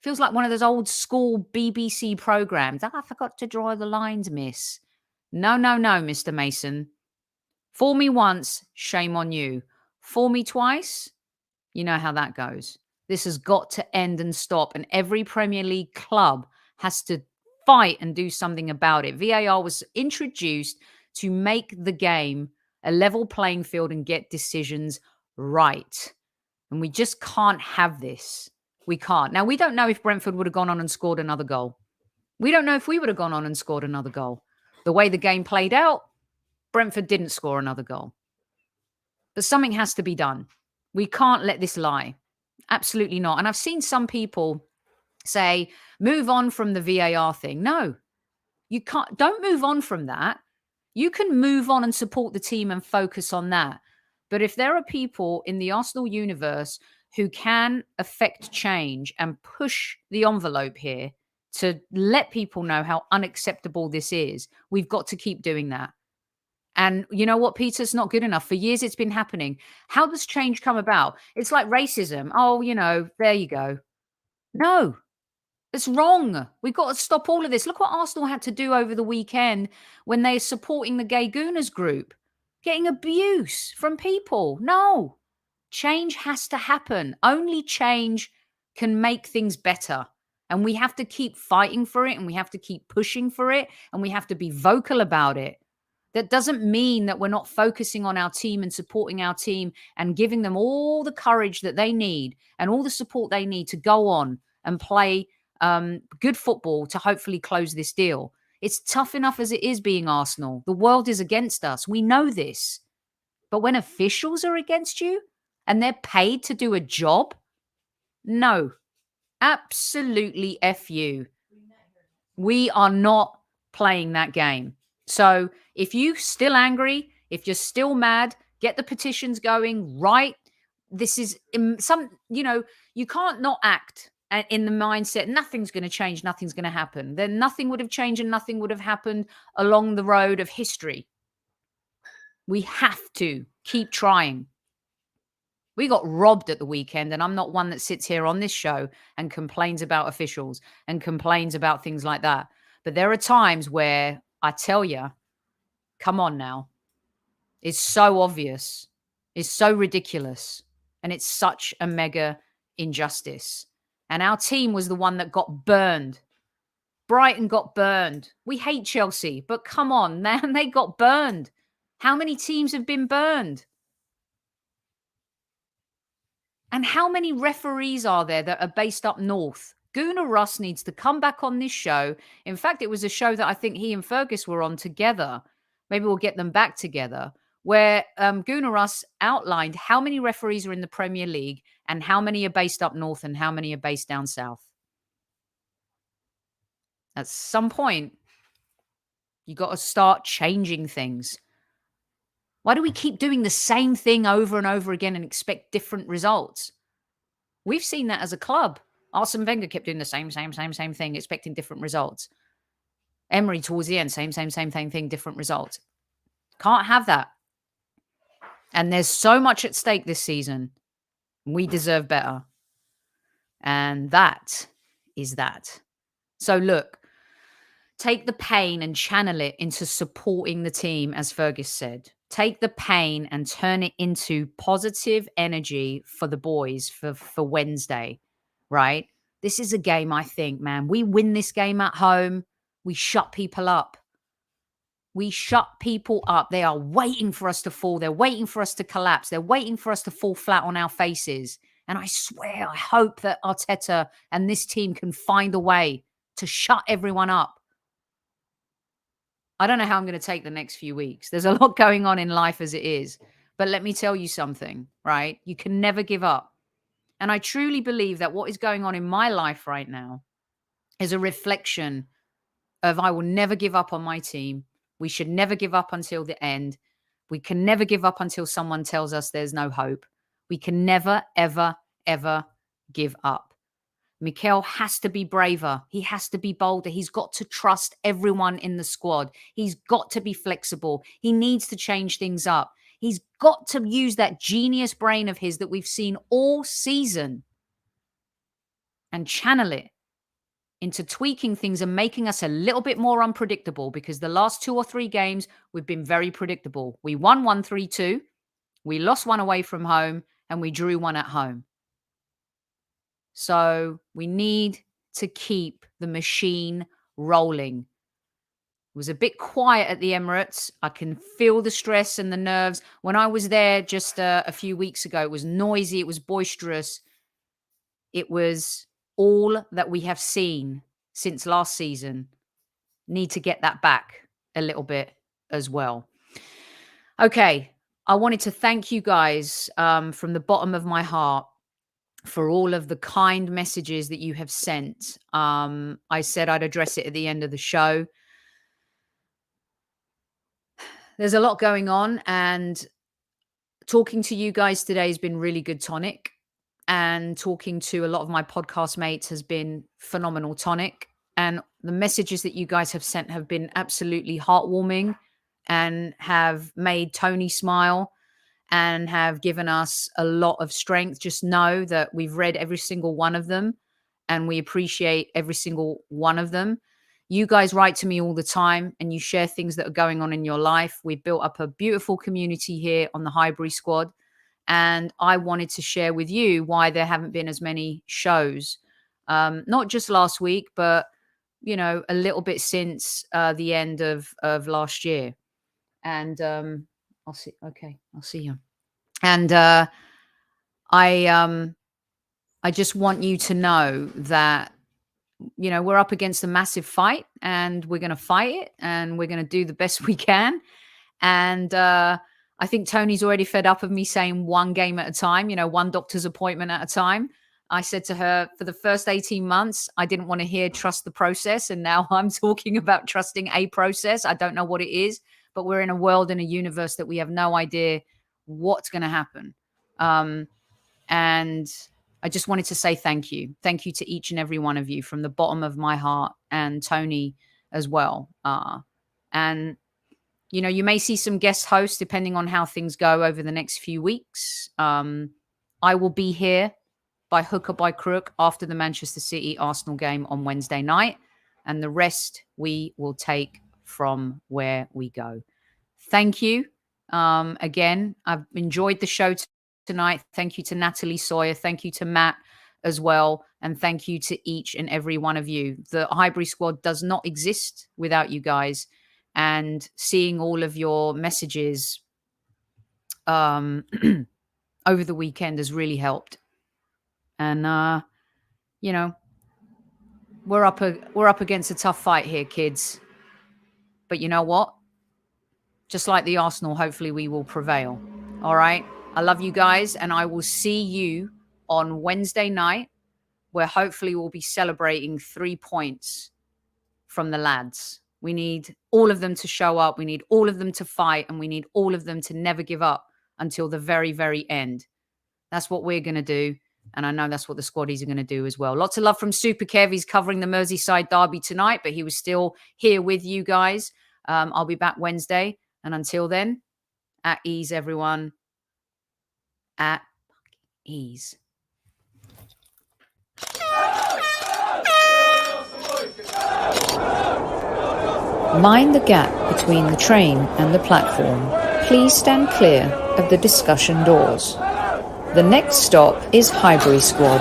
Feels like one of those old school BBC programs. I forgot to draw the lines, miss. No, Mr. Mason. Fool me once, shame on you. Fool me twice, you know how that goes. This has got to end and stop. And every Premier League club has to fight and do something about it. VAR was introduced to make the game a level playing field and get decisions right. And we just can't have this. We can't. Now, we don't know if Brentford would have gone on and scored another goal. We don't know if we would have gone on and scored another goal. The way the game played out, Brentford didn't score another goal. But something has to be done. We can't let this lie. Absolutely not. And I've seen some people say, move on from the VAR thing. No, you can't. Don't move on from that. You can move on and support the team and focus on that. But if there are people in the Arsenal universe who can affect change and push the envelope here to let people know how unacceptable this is, we've got to keep doing that. And you know what, Peter? It's not good enough. For years, it's been happening. How does change come about? It's like racism. Oh, there you go. No. It's wrong. We've got to stop all of this. Look what Arsenal had to do over the weekend when they're supporting the Gay Gooners group, getting abuse from people. No, change has to happen. Only change can make things better. And we have to keep fighting for it, and we have to keep pushing for it, and we have to be vocal about it. That doesn't mean that we're not focusing on our team and supporting our team and giving them all the courage that they need and all the support they need to go on and play good football to hopefully close this deal. It's tough enough as it is being Arsenal. The world is against us. We know this. But when officials are against you and they're paid to do a job, no, absolutely F you. We are not playing that game. So if you're still angry, if you're still mad, get the petitions going, right? This is you can't not act in the mindset, nothing's going to change, nothing's going to happen. Then nothing would have changed and nothing would have happened along the road of history. We have to keep trying. We got robbed at the weekend, and I'm not one that sits here on this show and complains about officials and complains about things like that. But there are times where I tell you, come on now. It's so obvious. It's so ridiculous. And it's such a mega injustice. And our team was the one that got burned. Brighton got burned. We hate Chelsea, but come on, man, they got burned. How many teams have been burned? And how many referees are there that are based up north? Gunnar Russ needs to come back on this show. In fact, it was a show that I think he and Fergus were on together. Maybe we'll get them back together, where Gunnar Russ outlined how many referees are in the Premier League and how many are based up north and how many are based down south. At some point, you got to start changing things. Why do we keep doing the same thing over and over again and expect different results? We've seen that as a club. Arsene Wenger kept doing the same thing, expecting different results. Emery towards the end, same thing, different results. Can't have that. And there's so much at stake this season. We deserve better. And that is that. So look, take the pain and channel it into supporting the team, as Fergus said. Take the pain and turn it into positive energy for the boys for Wednesday, right? This is a game, I think, man. We win this game at home. We shut people up. We shut people up. They are waiting for us to fall. They're waiting for us to collapse. They're waiting for us to fall flat on our faces. And I swear, I hope that Arteta and this team can find a way to shut everyone up. I don't know how I'm going to take the next few weeks. There's a lot going on in life as it is. But let me tell you something, right? You can never give up. And I truly believe that what is going on in my life right now is a reflection of I will never give up on my team. We should never give up until the end. We can never give up until someone tells us there's no hope. We can never, ever, ever give up. Mikel has to be braver. He has to be bolder. He's got to trust everyone in the squad. He's got to be flexible. He needs to change things up. He's got to use that genius brain of his that we've seen all season and channel it into tweaking things and making us a little bit more unpredictable, because the last 2 or 3 games, we've been very predictable. We won 1-3-2. We lost one away from home and we drew one at home. So we need to keep the machine rolling. It was a bit quiet at the Emirates. I can feel the stress and the nerves. When I was there just a few weeks ago, it was noisy. It was boisterous. It was all that we have seen since last season. Need to get that back a little bit as well. Okay. I wanted to thank you guys from the bottom of my heart for all of the kind messages that you have sent. I said I'd address it at the end of the show. There's a lot going on, and talking to you guys today has been really good tonic, and talking to a lot of my podcast mates has been phenomenal tonic. And the messages that you guys have sent have been absolutely heartwarming and have made Tony smile and have given us a lot of strength. Just know that we've read every single one of them and we appreciate every single one of them. You guys write to me all the time and you share things that are going on in your life. We've built up a beautiful community here on the Highbury Squad. And I wanted to share with you why there haven't been as many shows. Not just last week, but, you know, a little bit since the end of last year. And I'll see. Okay, I'll see you. And I just want you to know that you know, we're up against a massive fight, and we're going to fight it, and we're going to do the best we can. And I think Tony's already fed up of me saying one game at a time, you know, one doctor's appointment at a time. I said to her, for the first 18 months, I didn't want to hear trust the process. And now I'm talking about trusting a process. I don't know what it is, but we're in a world, in a universe that we have no idea what's going to happen. And I just wanted to say thank you. Thank you to each and every one of you from the bottom of my heart, and Tony as well. And, you know, you may see some guest hosts depending on how things go over the next few weeks. I will be here by hook or by crook after the Manchester City Arsenal game on Wednesday night, and the rest we will take from where we go. Thank you. Again, I've enjoyed the show tonight. Thank you to Natalie Sawyer. Thank you to Matt as well. And thank you to each and every one of you. The Highbury Squad does not exist without you guys. And seeing all of your messages over the weekend has really helped. And, you know, we're up against a tough fight here, kids. But you know what? Just like the Arsenal, hopefully we will prevail. All right? I love you guys, and I will see you on Wednesday night, where hopefully we'll be celebrating 3 points from the lads. We need all of them to show up. We need all of them to fight, and we need all of them to never give up until the very, very end. That's what we're going to do, and I know that's what the squaddies are going to do as well. Lots of love from Super Kev. He's covering the Merseyside derby tonight, but he was still here with you guys. I'll be back Wednesday, and until then, at ease, everyone. At ease. Mind the gap between the train and the platform. Please stand clear of the discussion doors. The next stop is Highbury Squad.